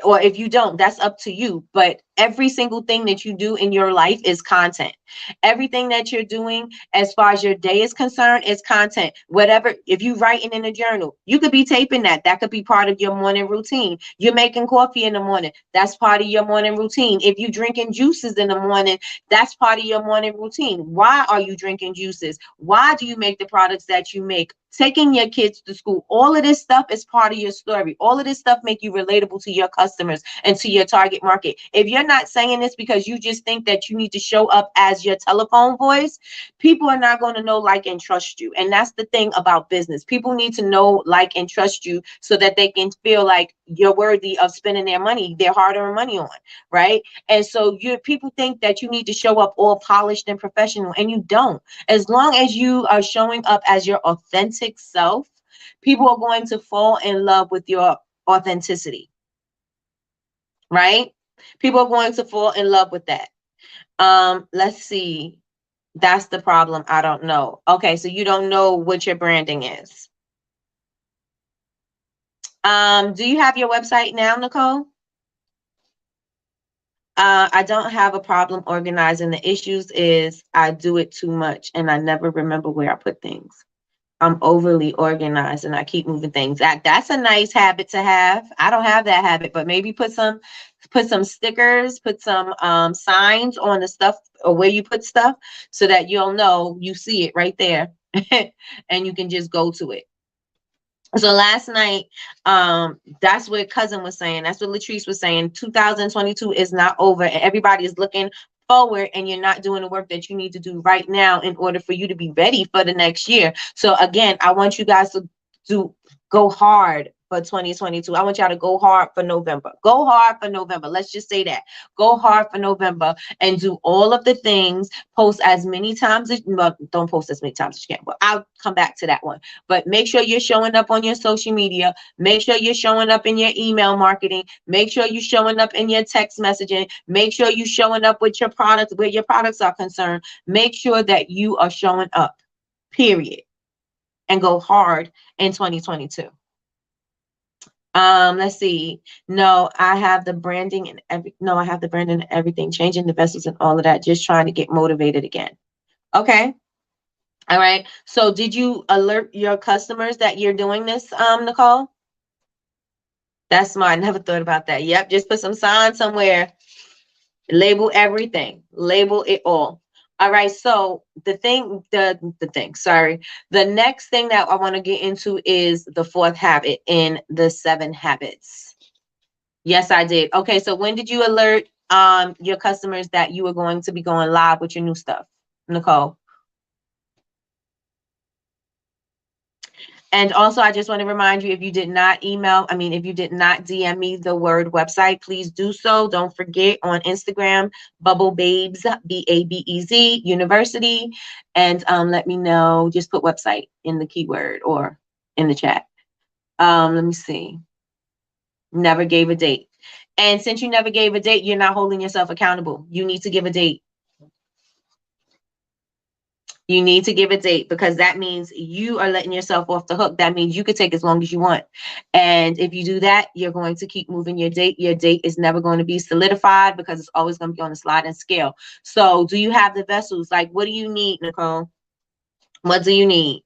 or if you don't, that's up to you. But every single thing that you do in your life is content. Everything that you're doing as far as your day is concerned is content. Whatever, if you writing in a journal, you could be taping that could be part of your morning routine. You're making coffee in the morning, that's part of your morning routine. If you drinking juices in the morning, that's part of your morning routine. Why are you drinking juices? Why do you make the products that you make? Taking your kids to school, all of this stuff is part of your story. All of this stuff make you relatable to your customers and to your target market. If you're not saying this because you just think that you need to show up as your telephone voice, people are not going to know, like, and trust you. And that's the thing about business. People need to know, like, and trust you so that they can feel like you're worthy of spending their hard-earned money on, right? And so people think that you need to show up all polished and professional, and you don't. As long as you are showing up as your authentic self, people are going to fall in love with your authenticity, right? People are going to fall in love with that. Let's see. That's the problem. I don't know. Okay, so you don't know what your branding is. Do you have your website now, Nicole? I don't have a problem organizing. The issues is I do it too much and I never remember where I put things. I'm overly organized and I keep moving things. That's a nice habit to have. I don't have that habit, but maybe put some stickers, put some signs on the stuff or where you put stuff so that you'll know you see it right there and you can just go to it. So last night, that's what Cousin was saying. That's what Latrice was saying. 2022 is not over and everybody is looking forward and you're not doing the work that you need to do right now in order for you to be ready for the next year. So again, I want you guys to go hard for 2022. I want y'all to go hard for November. Go hard for November. Let's just say that. Go hard for November and do all of the things. Post as many times as, well, don't post as many times as you can, but I'll come back to that one. But make sure you're showing up on your social media. Make sure you're showing up in your email marketing. Make sure you're showing up in your text messaging. Make sure you're showing up with your products, where your products are concerned. Make sure that you are showing up, period. And go hard in 2022. Let's see. No, I have the branding and I have the branding and everything, changing the vessels and all of that, just trying to get motivated again. Okay. All right. So did you alert your customers that you're doing this, Nicole? That's smart. I never thought about that. Yep. Just put some sign somewhere. Label everything. Label it all. All right. So sorry. The next thing that I want to get into is the fourth habit in the 7 habits. Yes, I did. Okay. So when did you alert your customers that you were going to be going live with your new stuff, Nicole? And also, I just want to remind you, if you did not if you did not DM me the word website, please do so. Don't forget, on Instagram, Bubble Babes, Babez University, and let me know. Just put website in the keyword or in the chat. Let me see. Never gave a date. And since you never gave a date, you're not holding yourself accountable. You need to give a date. You need to give a date, because that means you are letting yourself off the hook. That means you could take as long as you want. And if you do that, you're going to keep moving your date. Your date is never going to be solidified, because it's always going to be on a sliding scale. So do you have the vessels? Like, what do you need, Nicole? What do you need?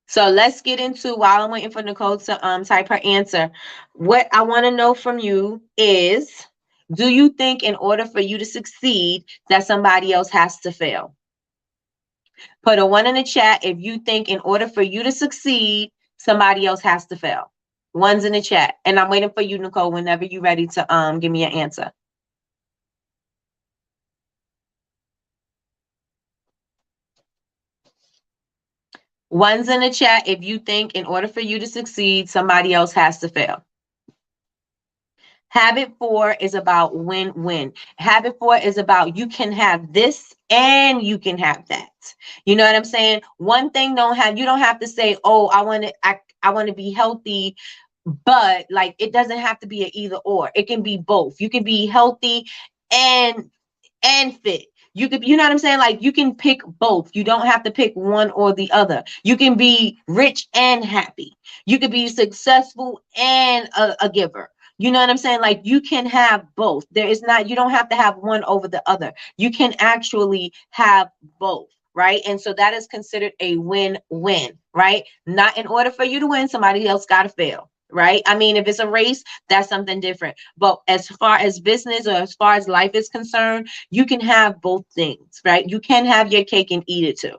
So let's get into, while I'm waiting for Nicole to type her answer, what I want to know from you is, do you think in order for you to succeed that somebody else has to fail? Put a 1 in the chat if you think in order for you to succeed, somebody else has to fail. 1's in the chat. And I'm waiting for you, Nicole, whenever you're ready to give me your answer. One's in the chat if you think in order for you to succeed, somebody else has to fail. Habit 4 is about win-win. Habit 4 is about, you can have this and you can have that. You know what I'm saying? One thing you don't have to say, oh, I want to be healthy, but like, it doesn't have to be an either or. It can be both. You can be healthy and fit. You know what I'm saying? Like, you can pick both. You don't have to pick one or the other. You can be rich and happy. You could be successful and a giver. You know what I'm saying? Like, you can have both. You don't have to have one over the other. You can actually have both. Right. And so that is considered a win-win. Right. Not, in order for you to win, somebody else got to fail. Right. I mean, if it's a race, that's something different. But as far as business, or as far as life is concerned, you can have both things. Right. You can have your cake and eat it too.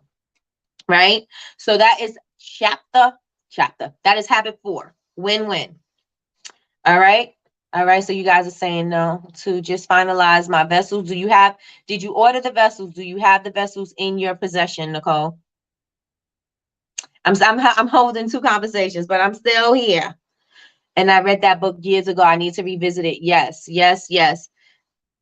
Right. So that is chapter. That is habit 4. Win-win. All right. All right. So you guys are saying no. To just finalize my vessels. Did you order the vessels? Do you have the vessels in your possession, Nicole? I'm holding 2 conversations, but I'm still here. And I read that book years ago. I need to revisit it. Yes, yes, yes.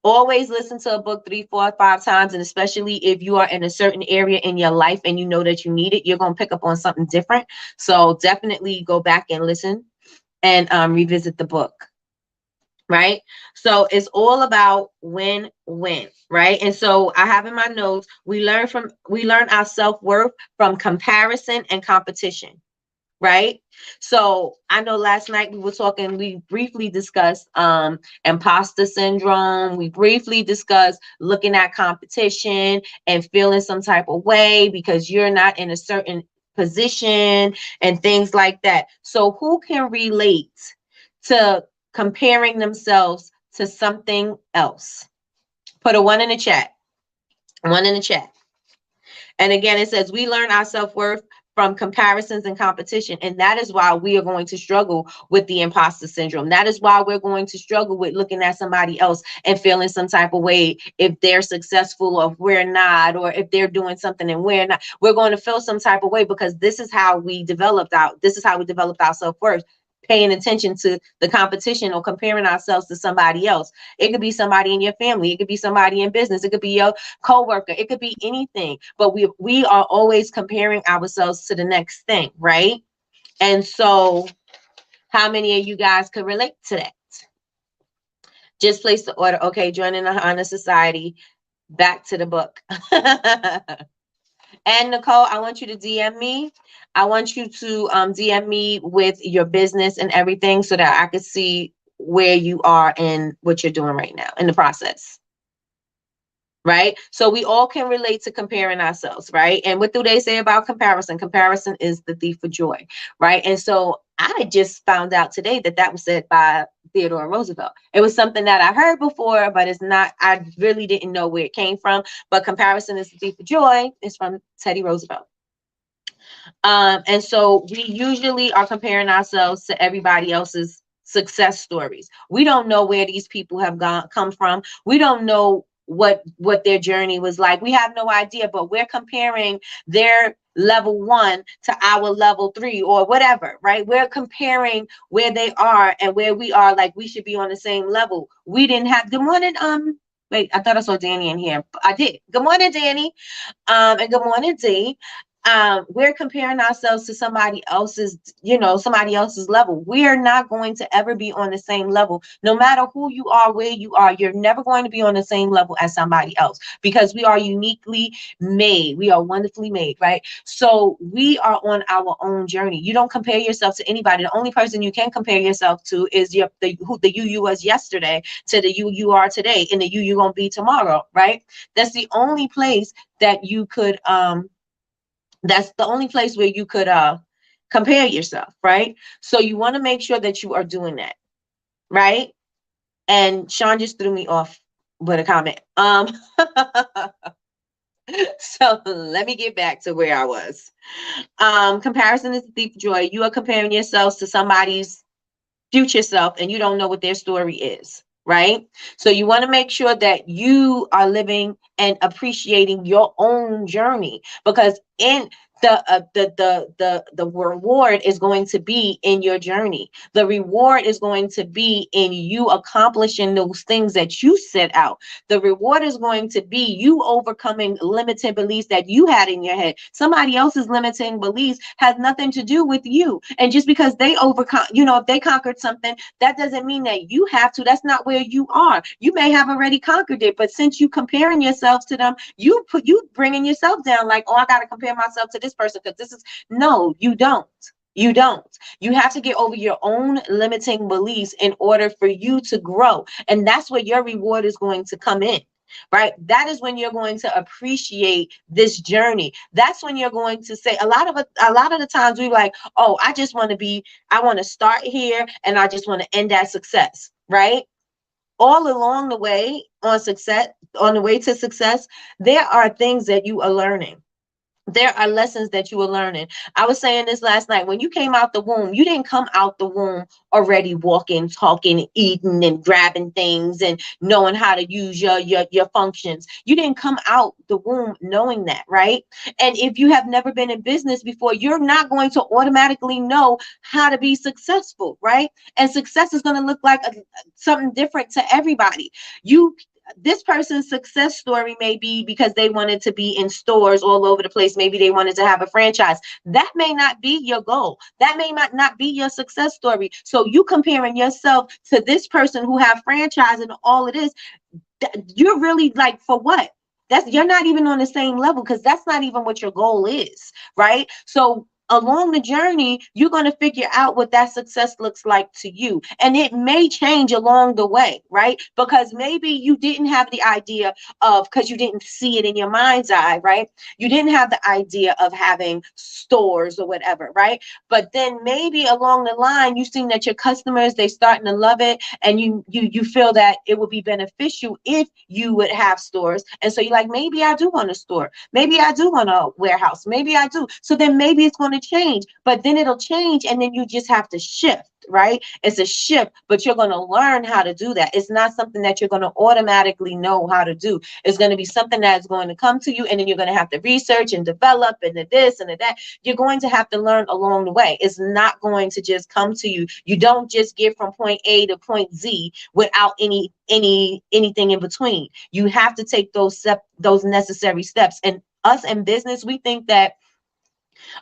Always listen to a book 3, 4, 5 times. And especially if you are in a certain area in your life and you know that you need it, you're going to pick up on something different. So definitely go back and listen and revisit the book. Right. So it's all about win-win. Right. And so I have in my notes, we learn our self-worth from comparison and competition. Right. So I know last night we briefly discussed imposter syndrome. We briefly discussed looking at competition and feeling some type of way because you're not in a certain position and things like that. So who can relate to comparing themselves to something else? Put a 1 in the chat. 1 in the chat. And again, it says we learn our self-worth from comparisons and competition. And that is why we are going to struggle with the imposter syndrome. That is why we're going to struggle with looking at somebody else and feeling some type of way if they're successful or if we're not, or if they're doing something and we're not. We're going to feel some type of way because this is how we developed our self-worth. Paying attention to the competition or comparing ourselves to somebody else. It could be somebody in your family. It could be somebody in business. It could be your coworker. It could be anything. But we are always comparing ourselves to the next thing, right? And so, how many of you guys could relate to that? Just place the order. Okay, joining the Honor Society. Back to the book. And Nicole, I want you to DM me. I want you to DM me with your business and everything so that I could see where you are and what you're doing right now in the process. right? So we all can relate to comparing ourselves, right? And what do they say about comparison? Comparison is the thief of joy, right? And so I just found out today that that was said by Theodore Roosevelt. It was something that I heard before, but it's not, I really didn't know where it came from. But comparison is the thief of joy is from Teddy Roosevelt. And so we usually are comparing ourselves to everybody else's success stories. We don't know where these people have come from. We don't know what their journey was like. We have no idea, but we're comparing their level 1 to our level 3 or whatever, right? We're comparing where they are and where we are, like we should be on the same level. We didn't have good morning. Wait, I thought I saw Danny in here. I did. Good morning, Danny. And good morning, D. We're comparing ourselves to somebody else's, somebody else's level. We are not going to ever be on the same level. No matter who you are, where you are, you're never going to be on the same level as somebody else because we are uniquely made. We are wonderfully made, right? So we are on our own journey. You don't compare yourself to anybody. The only person you can compare yourself to is the you was yesterday to the you are today and the you gonna be tomorrow, right? That's the only place that you could that's the only place where you could compare yourself, right? So you want to make sure that you are doing that, right? And Sean just threw me off with a comment. So let me get back to where I was. Comparison is the thief of joy. You are comparing yourselves to somebody's future self and you don't know what their story is, right? So you want to make sure that you are living and appreciating your own journey because in the reward is going to be in your journey. The reward is going to be in you accomplishing those things that you set out. The reward is going to be you overcoming limited beliefs that you had in your head. Somebody else's limiting beliefs has nothing to do with you. And just because they overcome, if they conquered something, that doesn't mean that you have to. That's not where you are. You may have already conquered it, but since you comparing yourselves to them, you bringing yourself down like, oh, I got to compare myself to this person because this is no, you don't. You don't. You have to get over your own limiting beliefs in order for you to grow. And that's where your reward is going to come in. Right? That is when you're going to appreciate this journey. That's when you're going to say a lot of the times we're like, oh, I want to start here and I just want to end at success. Right? All along the way on the way to success, there are things that you are learning. There are lessons that you are learning. I was saying this last night. When you came out the womb, you didn't come out the womb already walking, talking, eating, and grabbing things and knowing how to use your functions. You didn't come out the womb knowing that, right? And if you have never been in business before, you're not going to automatically know how to be successful, right? And success is going to look like something different to everybody. This person's success story may be because they wanted to be in stores all over the place. Maybe they wanted to have a franchise. That may not be your goal. That may not be your success story. So you comparing yourself to this person who have franchise and all it is, you're really like, for what? You're not even on the same level because that's not even what your goal is, right? So along the journey, you're going to figure out what that success looks like to you. And it may change along the way, right? Because maybe you didn't have the idea of, because you didn't see it in your mind's eye, right? You didn't have the idea of having stores or whatever, right? But then maybe along the line, you've seen that your customers, they starting to love it. And you feel that it would be beneficial if you would have stores. And so you're like, maybe I do want a store. Maybe I do want a warehouse. Maybe I do. So then maybe it's going to change, but then it'll change and then you just have to shift, right? It's a shift, but you're going to learn how to do that. It's not something that you're going to automatically know how to do. It's going to be something that's going to come to you and then you're going to have to research and develop and the this and the that. You're going to have to learn along the way. It's not going to just come to you. You don't just get from point A to point Z without anything in between. You have to take those necessary steps. And us in business, we think that,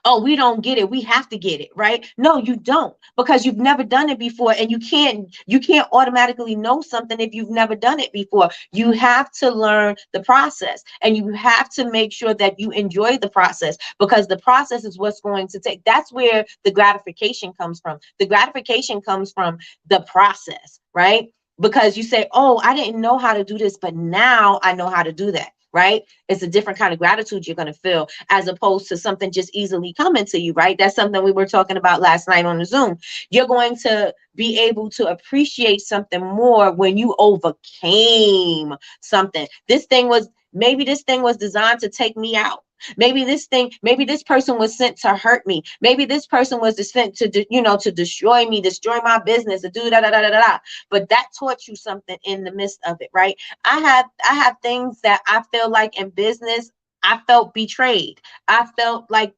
oh, we don't get it, we have to get it, right? No, you don't, because you've never done it before, and you can't automatically know something if you've never done it before. You have to learn the process, and you have to make sure that you enjoy the process, because the process is what's going to take. That's where the gratification comes from. The gratification comes from the process, right? because you say, oh, I didn't know how to do this, but now I know how to do that. Right? It's a different kind of gratitude you're going to feel as opposed to something just easily coming to you. Right? That's something we were talking about last night on the Zoom. You're going to be able to appreciate something more when you overcame something. Maybe this thing was designed to take me out. Maybe this person was sent to hurt me. Maybe this person was sent to, to destroy me, destroy my business, to do da da da da da. But that taught you something in the midst of it, right? I have things that I feel like in business, I felt betrayed. I felt like,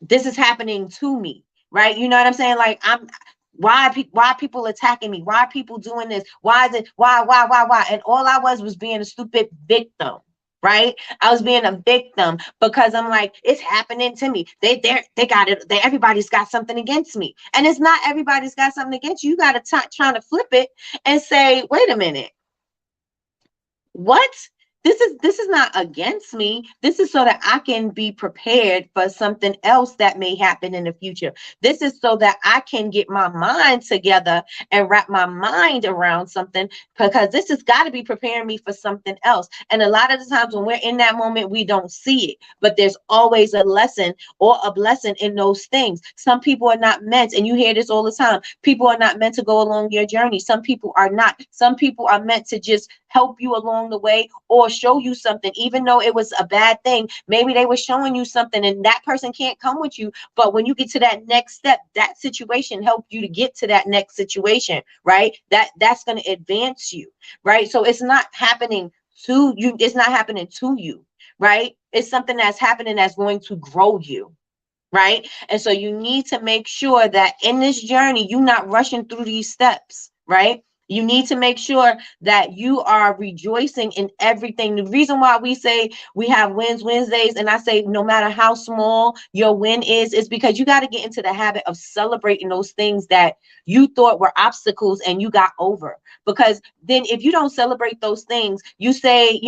this is happening to me, right? You know what I'm saying? Like, why are people attacking me? Why are people doing this? Why is it why? And all I was being a stupid victim. Right? I was being a victim because I'm like, it's happening to me. They got it. Everybody's got something against me. And it's not everybody's got something against you. You got to trying to flip it and say, wait a minute. What? This is not against me. This is so that I can be prepared for something else that may happen in the future. This is so that I can get my mind together and wrap my mind around something, because this has got to be preparing me for something else. And a lot of the times when we're in that moment, we don't see it, but there's always a lesson or a blessing in those things. Some people are not meant, and you hear this all the time, people are not meant to go along your journey. Some people are not. Some people are meant to just help you along the way or show you something, even though it was a bad thing. Maybe they were showing you something and that person can't come with you, but when you get to that next step, that situation helped you to get to that next situation, right? That's going to advance you, right? So it's not happening to you. It's not happening to you, right? It's something that's happening that's going to grow you. Right. And so you need to make sure that in this journey, you're not rushing through these steps. Right. You need to make sure that you are rejoicing in everything. The reason why we say we have wins Wednesdays, and I say no matter how small your win is because you got to get into the habit of celebrating those things that you thought were obstacles and you got over. Because then if you don't celebrate those things, you say,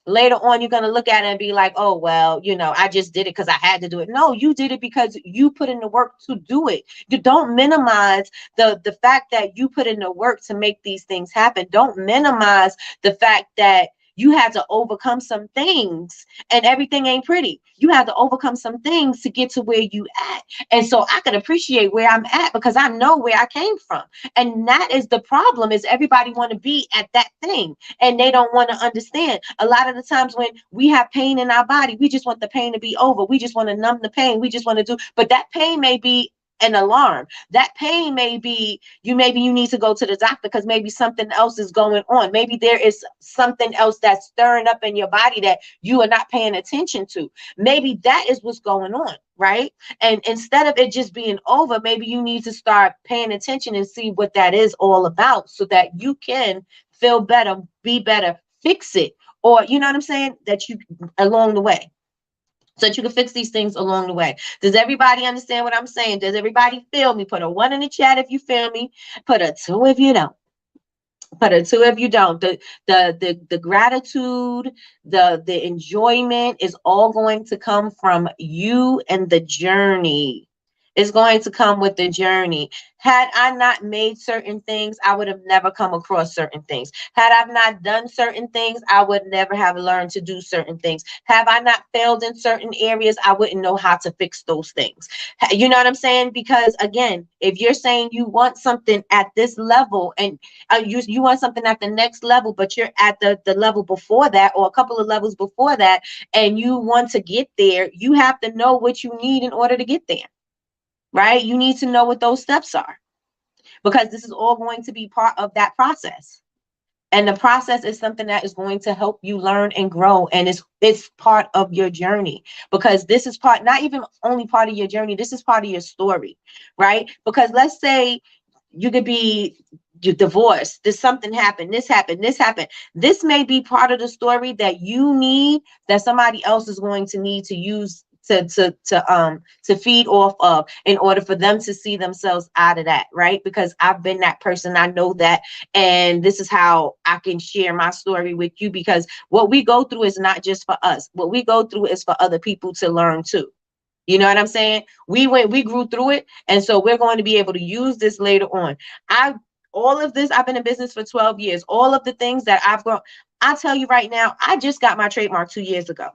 later on you're going to look at it and be like, oh, well, I just did it because I had to do it. No, you did it because you put in the work to do it. You don't minimize the fact that you put in the work to make these things happen. Don't minimize the fact that you had to overcome some things, and everything ain't pretty. You had to overcome some things to get to where you at. And so I can appreciate where I'm at because I know where I came from. And that is the problem, is everybody want to be at that thing and they don't want to understand. A lot of the times when we have pain in our body, we just want the pain to be over. We just want to numb the pain. We just want to do, but that pain may be an alarm. That pain may be maybe you need to go to the doctor because maybe something else is going on. Maybe there is something else that's stirring up in your body that you are not paying attention to. Maybe that is what's going on, right? And instead of it just being over, maybe you need to start paying attention and see what that is all about so that you can feel better, be better, fix it, or you know what I'm saying, that you along the way, so that you can fix these things along the way. Does everybody understand what I'm saying? Does everybody feel me? Put a 1 in the chat if you feel me. Put a 2 if you don't. Put a 2 if you don't. The gratitude, the enjoyment is all going to come from you and the journey. It's going to come with the journey. Had I not made certain things, I would have never come across certain things. Had I not done certain things, I would never have learned to do certain things. Have I not failed in certain areas, I wouldn't know how to fix those things. You know what I'm saying? Because again, if you're saying you want something at this level and you want something at the next level, but you're at the level before that or a couple of levels before that, and you want to get there, you have to know what you need in order to get there. Right? You need to know what those steps are, because this is all going to be part of that process. And the process is something that is going to help you learn and grow. And it's part of your journey, because this is not even only part of your journey. This is part of your story, right? Because let's say you could be divorced. There's something happened. This happened. This happened. This may be part of the story that you need, that somebody else is going to need to use to feed off of in order for them to see themselves out of that, right? Because I've been that person. I know that. And this is how I can share my story with you, because what we go through is not just for us. What we go through is for other people to learn too. You know what I'm saying? We grew through it. And so we're going to be able to use this later on. I all of this, I've been in business for 12 years, all of the things that I've grown, I tell you right now, I just got my trademark 2 years ago,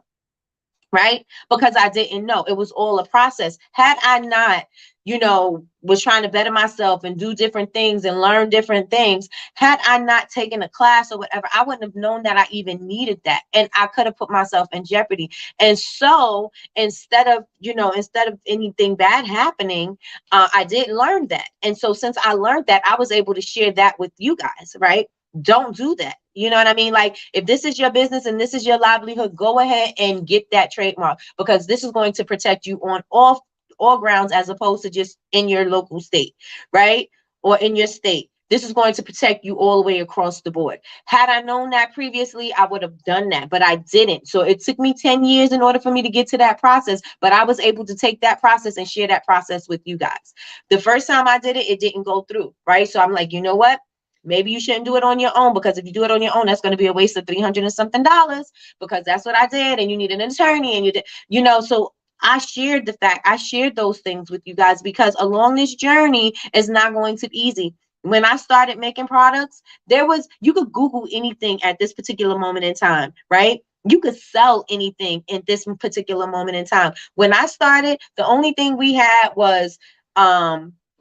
right? Because I didn't know. It was all a process. Had I not, was trying to better myself and do different things and learn different things, had I not taken a class or whatever, I wouldn't have known that I even needed that. And I could have put myself in jeopardy. And so instead of anything bad happening, I did learn that. And so since I learned that, I was able to share that with you guys, right? Don't do that. You know what I mean? Like, if this is your business and this is your livelihood, go ahead and get that trademark, because this is going to protect you on all grounds, as opposed to just in your local state, right? Or in your state. This is going to protect you all the way across the board. Had I known that previously, I would have done that, but I didn't. So it took me 10 years in order for me to get to that process, but I was able to take that process and share that process with you guys. The first time I did it, it didn't go through, right? So I'm like, you know what? Maybe you shouldn't do it on your own, because if you do it on your own, that's going to be a waste of $300 and something, because that's what I did. And you need an attorney, and so I shared I shared those things with you guys, because along this journey is not going to be easy. When I started making products, you could Google anything at this particular moment in time, right? You could sell anything in this particular moment in time. When I started, the only thing we had was,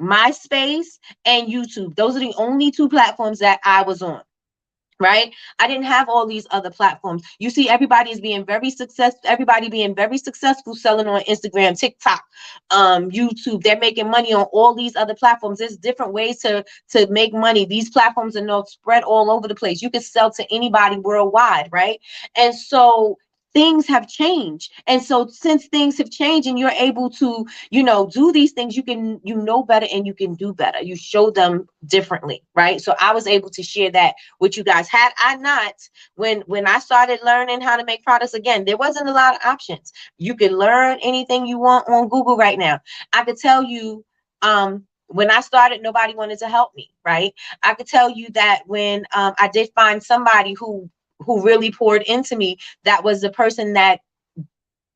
MySpace and YouTube. Those are the only two platforms that I was on. Right? I didn't have all these other platforms. You see, everybody being very successful selling on Instagram, TikTok, YouTube. They're making money on all these other platforms. There's different ways to make money. These platforms are not spread all over the place. You can sell to anybody worldwide, right? And so things have changed. And so since things have changed and you're able to, do these things, you know better and you can do better. You show them differently, right? So I was able to share that with you guys. Had I not, when I started learning how to make products, again, there wasn't a lot of options. You can learn anything you want on Google right now. I could tell you, when I started, nobody wanted to help me, right? I could tell you that when I did find somebody who really poured into me, that was the person that,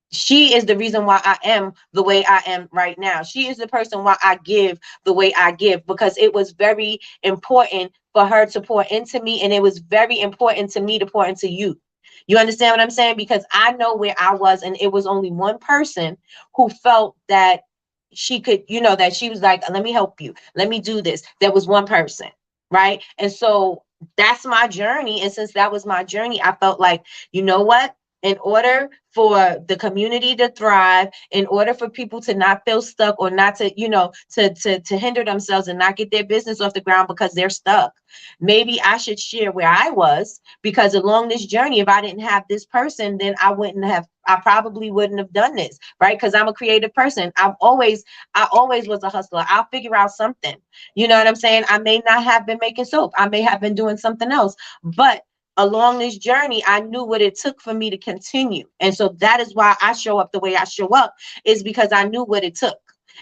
she is the reason why I am the way I am right now. She is the person why I give the way I give, because it was very important for her to pour into me, and it was very important to me to pour into you. You understand what I'm saying? Because I know where I was, and it was only one person who felt that she could, that she was like, let me help you. Let me do this. There was one person, right? And so that's my journey. And since that was my journey, I felt like, you know what? In order for the community to thrive, in order for people to not feel stuck, or not to, to hinder themselves and not get their business off the ground because they're stuck, maybe I should share where I was, because along this journey, if I didn't have this person, then I probably wouldn't have done this, right? Because I'm a creative person. I always was a hustler. I'll figure out something. You know what I'm saying? I may not have been making soap. I may have been doing something else, but along this journey, I knew what it took for me to continue. And so that is why I show up the way I show up, is because I knew what it took.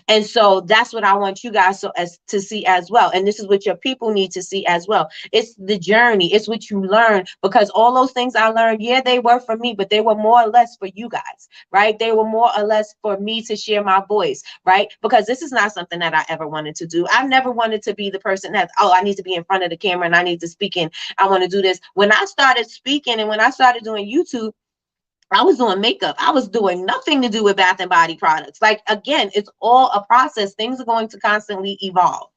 And so that's what I want you guys to see as well. And this is what your people need to see as well. It's the journey. It's what you learn, because all those things I learned, yeah, they were for me, but they were more or less for you guys, right? They were more or less for me to share my voice, right? Because this is not something that I ever wanted to do. I never wanted to be the person that, I need to be in front of the camera and I need to speak and I want to do this. When I started speaking and when I started doing YouTube, I was doing makeup. I was doing nothing to do with bath and body products. Like, again, it's all a process. Things are going to constantly evolve,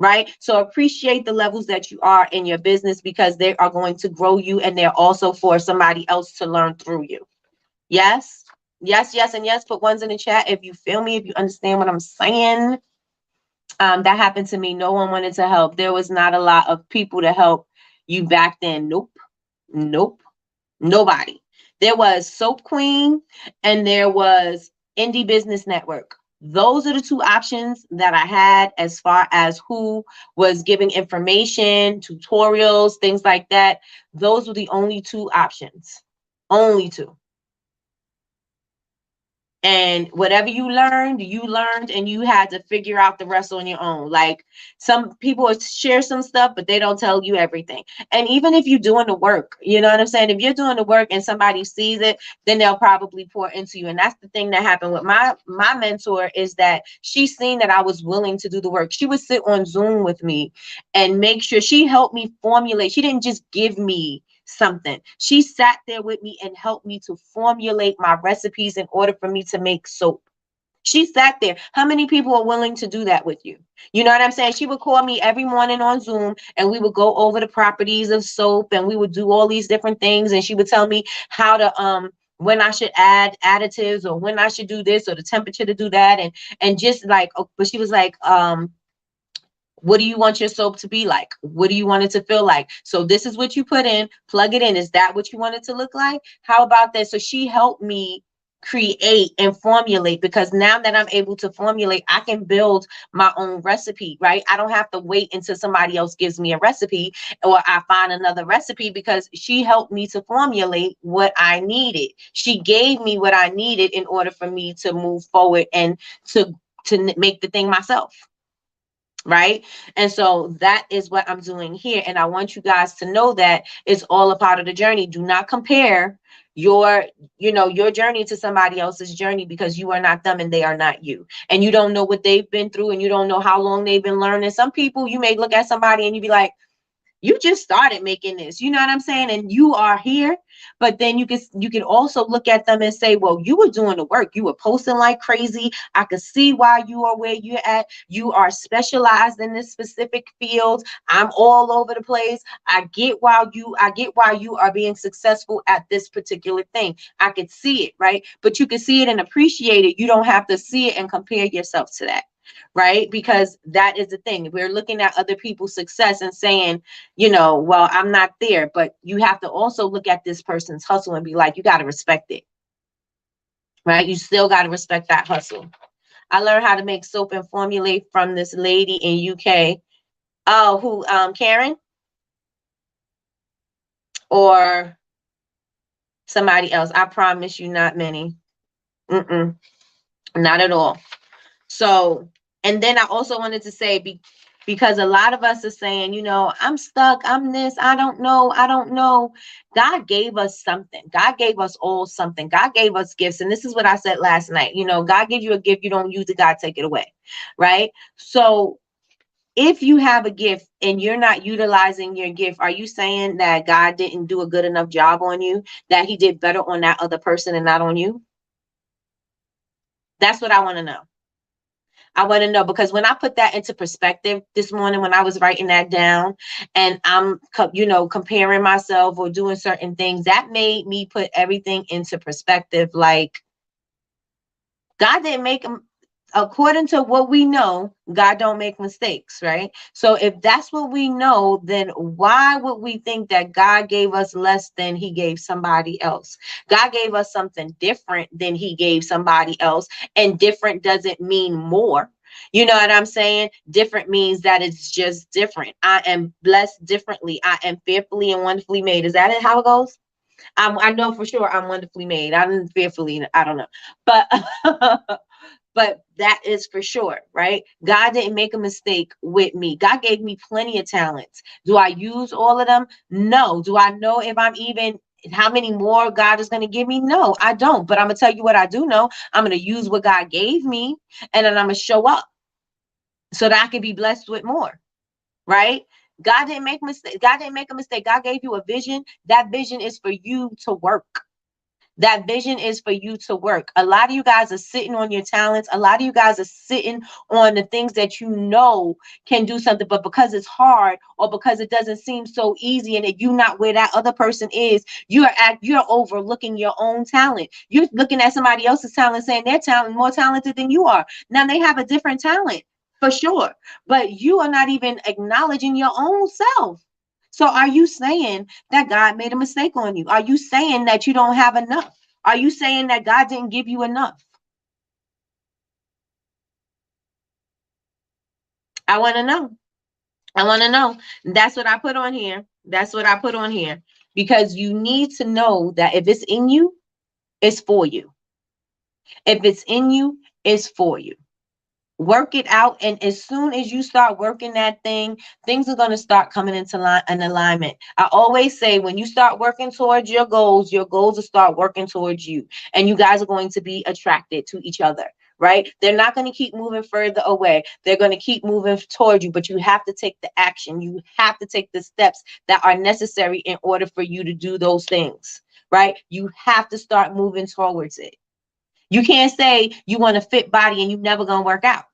right? So appreciate the levels that you are in your business, because they are going to grow you, and they're also for somebody else to learn through you. Yes, yes, yes, and yes. Put ones in the chat if you feel me, if you understand what I'm saying. That happened to me. No one wanted to help. There was not a lot of people to help you back then. Nope, nope. Nobody. There was Soap Queen and there was Indie Business Network. Those are the two options that I had as far as who was giving information, tutorials, things like that. Those were the only two options. Only two. And whatever you learned, and you had to figure out the rest on your own. Like, some people will share some stuff, but they don't tell you everything. And even if you're doing the work, you know what I'm saying? If you're doing the work and somebody sees it, then they'll probably pour into you. And that's the thing that happened with my mentor, is that she seen that I was willing to do the work. She would sit on Zoom with me and make sure she helped me formulate. She didn't just give me something. She sat there with me and helped me to formulate my recipes in order for me to make soap. She sat there. How many people are willing to do that with you? You know what I'm saying? She would call me every morning on Zoom, and we would go over the properties of soap, and we would do all these different things, and she would tell me how to when I should add additives, or when I should do this, or the temperature to do that. And just like, oh, but she was like, what do you want your soap to be like? What do you want it to feel like? So this is what you put in, plug it in. Is that what you want it to look like? How about that? So she helped me create and formulate, because now that I'm able to formulate, I can build my own recipe, right? I don't have to wait until somebody else gives me a recipe, or I find another recipe, because she helped me to formulate what I needed. She gave me what I needed in order for me to move forward and to make the thing myself. Right. And so that is what I'm doing here. And I want you guys to know that it's all a part of the journey. Do not compare your, your journey to somebody else's journey, because you are not them and they are not you. And you don't know what they've been through, and you don't know how long they've been learning. Some people, you may look at somebody and you be like, you just started making this, you know what I'm saying? And you are here. But then you can also look at them and say, well, you were doing the work. You were posting like crazy. I could see why you are where you're at. You are specialized in this specific field. I'm all over the place. I get why you are being successful at this particular thing. I could see it, right? But you can see it and appreciate it. You don't have to see it and compare yourself to that. Right? Because that is the thing. We're looking at other people's success and saying, well, I'm not there. But you have to also look at this person's hustle and be like, you got to respect it. Right? You still got to respect that hustle. I learned how to make soap and formulate from this lady in UK. Oh, who, Karen, or somebody else? I promise you, not many. Mm-mm, not at all. So, and then I also wanted to say, because a lot of us are saying, I'm stuck, I'm this, I don't know. God gave us something. God gave us all something. God gave us gifts. And this is what I said last night. God gives you a gift, you don't use it, God take it away. Right? So if you have a gift and you're not utilizing your gift, are you saying that God didn't do a good enough job on you, that he did better on that other person and not on you? That's what I want to know. I want to know, because when I put that into perspective this morning, when I was writing that down, and I'm, comparing myself or doing certain things, that made me put everything into perspective. Like, God didn't make them. According to what we know, God don't make mistakes, right? So if that's what we know, then why would we think that God gave us less than he gave somebody else? God gave us something different than he gave somebody else. And different doesn't mean more. You know what I'm saying? Different means that it's just different. I am blessed differently. I am fearfully and wonderfully made. Is that it? How it goes? I know for sure I'm wonderfully made. I'm fearfully, I don't know. But but that is for sure, right? God didn't make a mistake with me. God gave me plenty of talents. Do I use all of them? No. Do I know if I'm even how many more God is going to give me? No, I don't. But I'm going to tell you what I do know. I'm going to use what God gave me, and then I'm going to show up so that I can be blessed with more, right? God didn't make a mistake. God didn't make a mistake. God gave you a vision. That vision is for you to work. That vision is for you to work. A lot of you guys are sitting on your talents. A lot of you guys are sitting on the things that can do something, but because it's hard, or because it doesn't seem so easy, and that you're not where that other person is, you're overlooking your own talent. You're looking at somebody else's talent, saying they're more talented than you are. Now they have a different talent for sure, but you are not even acknowledging your own self. So are you saying that God made a mistake on you? Are you saying that you don't have enough? Are you saying that God didn't give you enough? I want to know. I want to know. That's what I put on here. That's what I put on here. Because you need to know that if it's in you, it's for you. If it's in you, it's for you. Work it out, and as soon as you start working that thing, things are going to start coming into line and alignment. I always say, when you start working towards your goals will start working towards you, and you guys are going to be attracted to each other, right? They're not going to keep moving further away, they're going to keep moving towards you, but you have to take the action, you have to take the steps that are necessary in order for you to do those things, right? You have to start moving towards it. You can't say you want a fit body and you're never going to work out,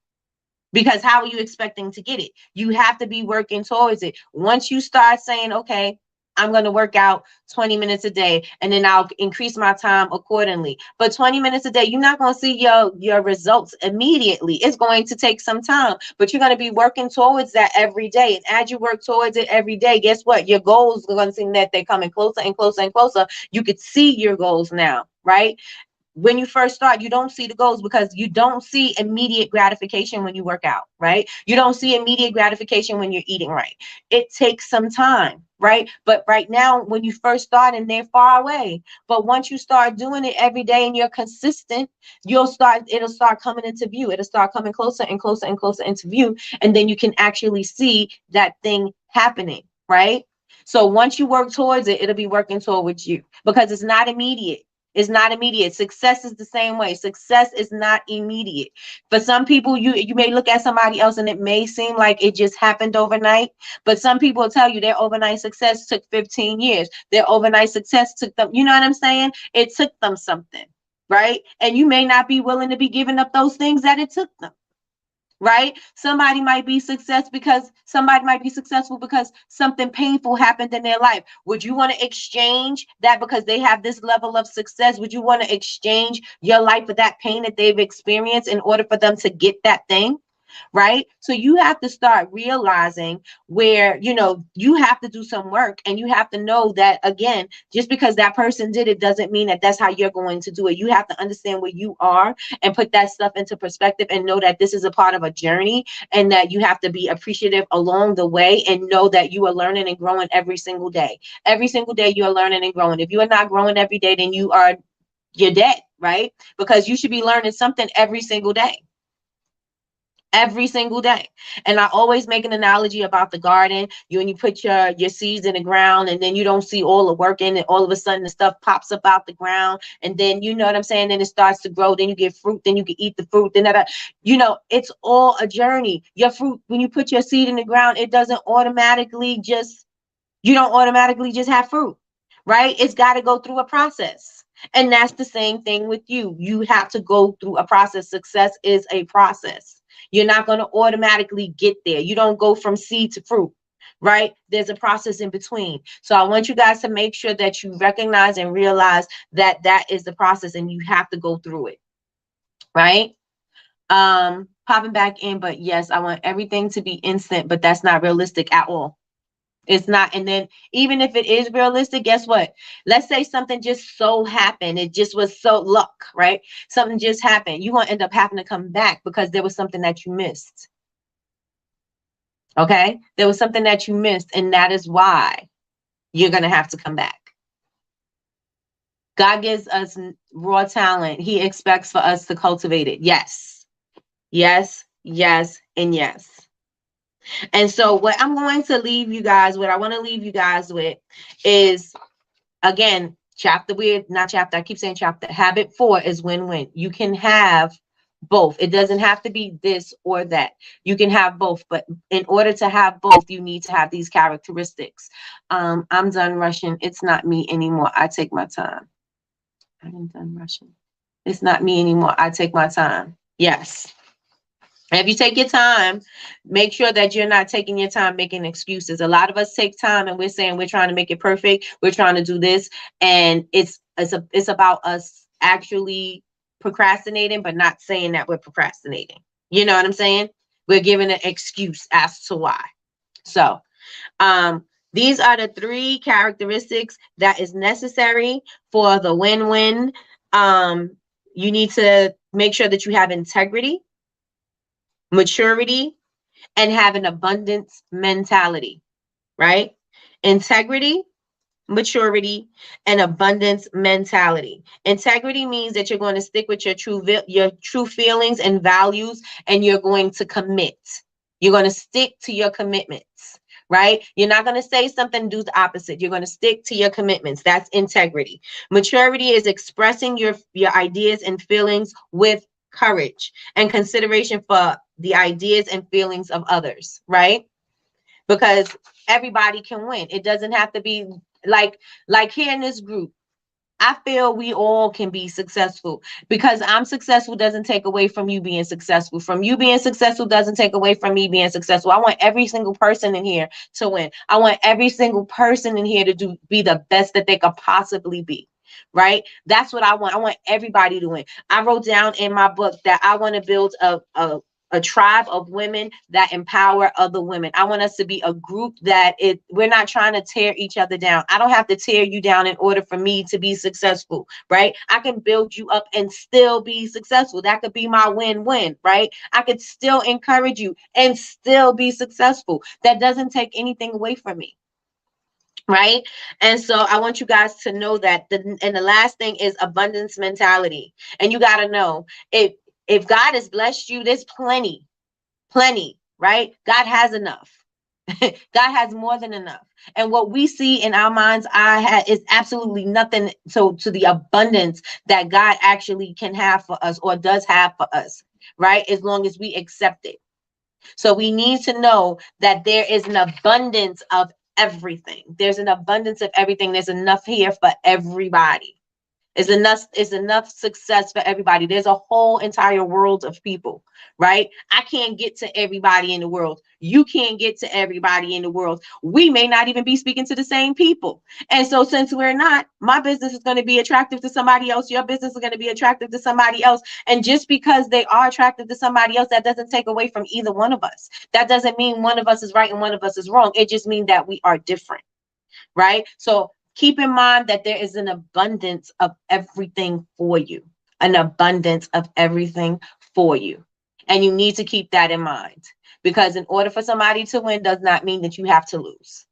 because how are you expecting to get it? You have to be working towards it. Once you start saying, okay, I'm going to work out 20 minutes a day, and then I'll increase my time accordingly. But 20 minutes a day, you're not going to see your results immediately. It's going to take some time, but you're going to be working towards that every day. And as you work towards it every day, guess what? Your goals are going to seem that they're coming closer and closer and closer. You could see your goals now, right? When you first start, you don't see the goals because you don't see immediate gratification when you work out, right? You don't see immediate gratification when you're eating right. It takes some time, right? But right now, when you first start and they're far away, but once you start doing it every day and you're consistent, it'll start coming into view. It'll start coming closer and closer and closer into view. And then you can actually see that thing happening, right? So once you work towards it, it'll be working towards you, because it's not immediate. It's not immediate. Success is the same way. Success is not immediate. For some people, you may look at somebody else and it may seem like it just happened overnight, but some people will tell you their overnight success took 15 years. Their overnight success took them, you know what I'm saying? It took them something, right? And you may not be willing to be giving up those things that it took them. Right? Somebody might be successful because something painful happened in their life. Would you want to exchange that because they have this level of success? Would you want to exchange your life for that pain that they've experienced in order for them to get that thing? Right? So you have to start realizing where, you have to do some work, and you have to know that, again, just because that person did it doesn't mean that that's how you're going to do it. You have to understand where you are and put that stuff into perspective and know that this is a part of a journey, and that you have to be appreciative along the way, and know that you are learning and growing every single day. Every single day you are learning and growing. If you are not growing every day, then you're dead, right? Because you should be learning something every single day. Every single day. And I always make an analogy about the garden. You put your seeds in the ground, and then you don't see all the work in it. All of a sudden the stuff pops up out the ground, and then, you know what I'm saying, then it starts to grow, then you get fruit, then you can eat the fruit, then it's all a journey. Your fruit, when you put your seed in the ground, it doesn't automatically just you don't automatically just have fruit, right? It's got to go through a process. And that's the same thing with you. You have to go through a process. Success is a process. You're not going to automatically get there. You don't go from seed to fruit, right? There's a process in between. So I want you guys to make sure that you recognize and realize that that is the process, and you have to go through it, right? Popping back in, but yes, I want everything to be instant, but that's not realistic at all. It's not. And then even if it is realistic, guess what? Let's say something just so happened. It just was so luck, right? Something just happened. You're going to end up having to come back because there was something that you missed. Okay? There was something that you missed, and that is why you're going to have to come back. God gives us raw talent. He expects for us to cultivate it. Yes. Yes, yes, and yes. And so what I'm going to leave you guys with, I want to leave you guys with is, again, I keep saying chapter. Habit 4 is win-win. You can have both. It doesn't have to be this or that. You can have both, but in order to have both, you need to have these characteristics. I'm done rushing. It's not me anymore. I take my time. I'm done rushing. It's not me anymore. I take my time. Yes. And if you take your time, make sure that you're not taking your time making excuses. A lot of us take time and we're saying we're trying to make it perfect. We're trying to do this. And it's about us actually procrastinating, but not saying that we're procrastinating. You know what I'm saying? We're giving an excuse as to why. So these are the 3 characteristics that is necessary for the win-win. You need to make sure that you have integrity, maturity, and have an abundance mentality, right? Integrity, maturity, and abundance mentality. Integrity means that you're going to stick with your true feelings and values, and you're going to commit. You're going to stick to your commitments, right? You're not going to say something and do the opposite. You're going to stick to your commitments. That's integrity. Maturity is expressing your ideas and feelings with courage and consideration for the ideas and feelings of others, right? Because everybody can win. It doesn't have to be like here in this group. I feel we all can be successful. Because I'm successful doesn't take away from you being successful. From you being successful doesn't take away from me being successful. I want every single person in here to win. I want every single person in here to be the best that they could possibly be. Right? That's what I want. I want everybody to win. I wrote down in my book that I want to build a tribe of women that empower other women. I want us to be a group that we're not trying to tear each other down. I don't have to tear you down in order for me to be successful, right? I can build you up and still be successful. That could be my win-win, right? I could still encourage you and still be successful. That doesn't take anything away from me. Right. And so I want you guys to know that and the last thing is abundance mentality. And you got to know if God has blessed you, there's plenty, right? God has enough. God has more than enough. And what we see in our mind's eye is absolutely nothing to the abundance that God actually can have for us or does have for us, right? As long as we accept it. So we need to know that there is an abundance of everything. There's an abundance of everything. There's enough here for everybody. Is enough success for everybody. There's a whole entire world of people, right? I can't get to everybody in the world. You can't get to everybody in the world. We may not even be speaking to the same people. And so since we're not, my business is going to be attractive to somebody else. Your business is going to be attractive to somebody else. And just because they are attractive to somebody else, that doesn't take away from either one of us. That doesn't mean one of us is right and one of us is wrong. It just means that we are different, right? So keep in mind that there is an abundance of everything for you, an abundance of everything for you. And you need to keep that in mind, because in order for somebody to win does not mean that you have to lose.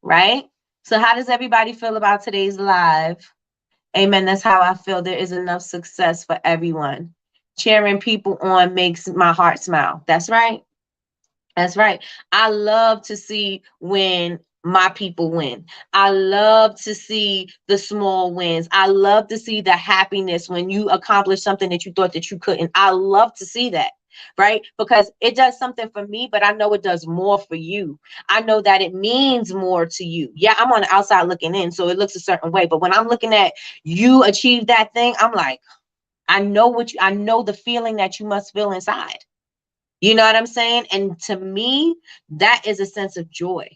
Right? So how does everybody feel about today's live? Amen. That's how I feel. There is enough success for everyone. Cheering people on makes my heart smile. That's right. That's right. I love to see when my people win. I love to see the small wins. I love to see the happiness when you accomplish something that you thought that you couldn't. I love to see that, right? Because it does something for me, but I know it does more for you. I know that it means more to you. Yeah, I'm on the outside looking in, so it looks a certain way. But when I'm looking at you achieve that thing, I'm like, I know the feeling that you must feel inside. You know what I'm saying? And to me, that is a sense of joy,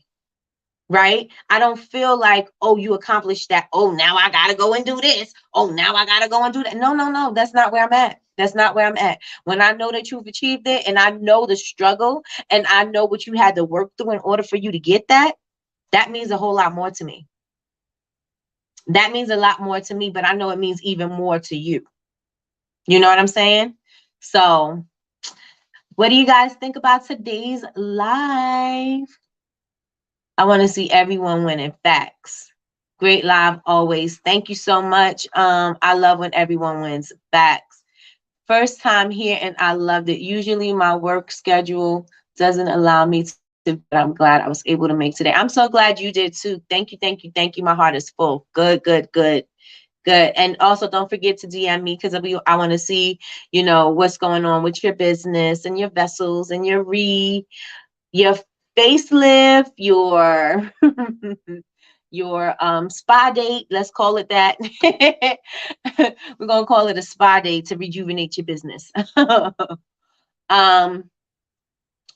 right? I don't feel like, oh, you accomplished that. Oh, now I got to go and do this. Oh, now I got to go and do that. No. That's not where I'm at. That's not where I'm at. When I know that you've achieved it and I know the struggle and I know what you had to work through in order for you to get that, that means a whole lot more to me. That means a lot more to me, but I know it means even more to you. You know what I'm saying? So what do you guys think about today's live? I want to see everyone winning. Facts. Great live always. Thank you so much. I love when everyone wins. Facts. First time here and I loved it. Usually my work schedule doesn't allow me to, but I'm glad I was able to make today. I'm so glad you did too. Thank you. My heart is full. Good. And also don't forget to DM me, because I want to see, what's going on with your business and your vessels and your facelift, your your spa date. Let's call it that. We're gonna call it a spa date to rejuvenate your business.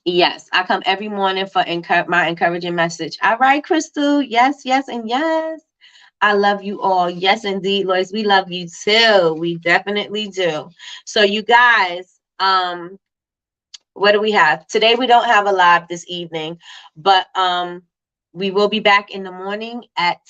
Yes, I come every morning for my encouraging message. All right, Crystal. Yes, and yes. I love you all. Yes, indeed, Lois. We love you too. We definitely do. So you guys, what do we have? Today we don't have a live this evening, but we will be back in the morning at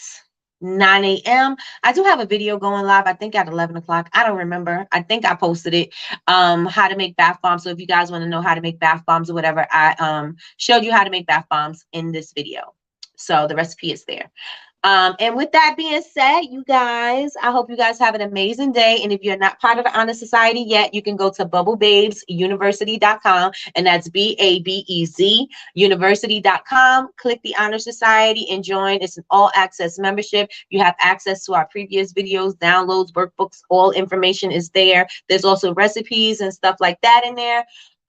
9 a.m. I do have a video going live, I think at 11 o'clock. I don't remember. I think I posted it. How to make bath bombs. So if you guys want to know how to make bath bombs or whatever, I showed you how to make bath bombs in this video. So the recipe is there. And with that being said, you guys, I hope you guys have an amazing day. And if you're not part of the Honor Society yet, you can go to bubblebabesuniversity.com, and that's BABEZ university.com. Click the Honor Society and join. It's an all access membership. You have access to our previous videos, downloads, workbooks, all information is there. There's also recipes and stuff like that in there.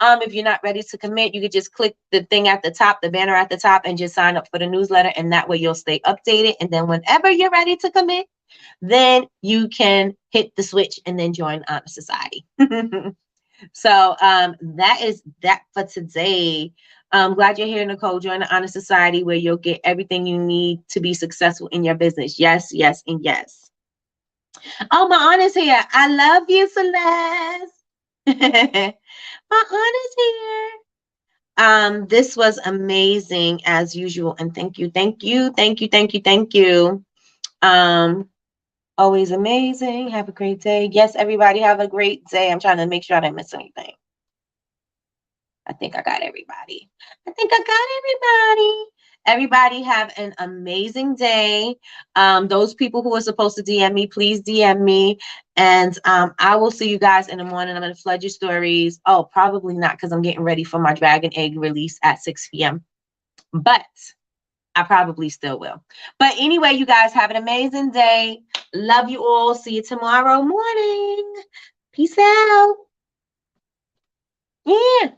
If you're not ready to commit, you could just click the thing at the top, the banner at the top, and just sign up for the newsletter. And that way you'll stay updated. And then whenever you're ready to commit, then you can hit the switch and then join Honor Society. So that is that for today. I'm glad you're here, Nicole. Join the Honor Society where you'll get everything you need to be successful in your business. Yes, yes, and yes. Oh, my aunt is here. I love you, Celeste. My aunt is here. This was amazing as usual, and thank you, thank you, thank you, thank you, thank you. Always amazing. Have a great day. Yes, everybody have a great day. I'm trying to make sure I didn't miss anything. I think I got everybody. I think I got everybody. Everybody have an amazing day. Those people who are supposed to DM me, please DM me. And I will see you guys in the morning. I'm going to flood your stories. Oh, probably not, because I'm getting ready for my dragon egg release at 6 p.m. But I probably still will. But anyway, you guys have an amazing day. Love you all. See you tomorrow morning. Peace out. Yeah.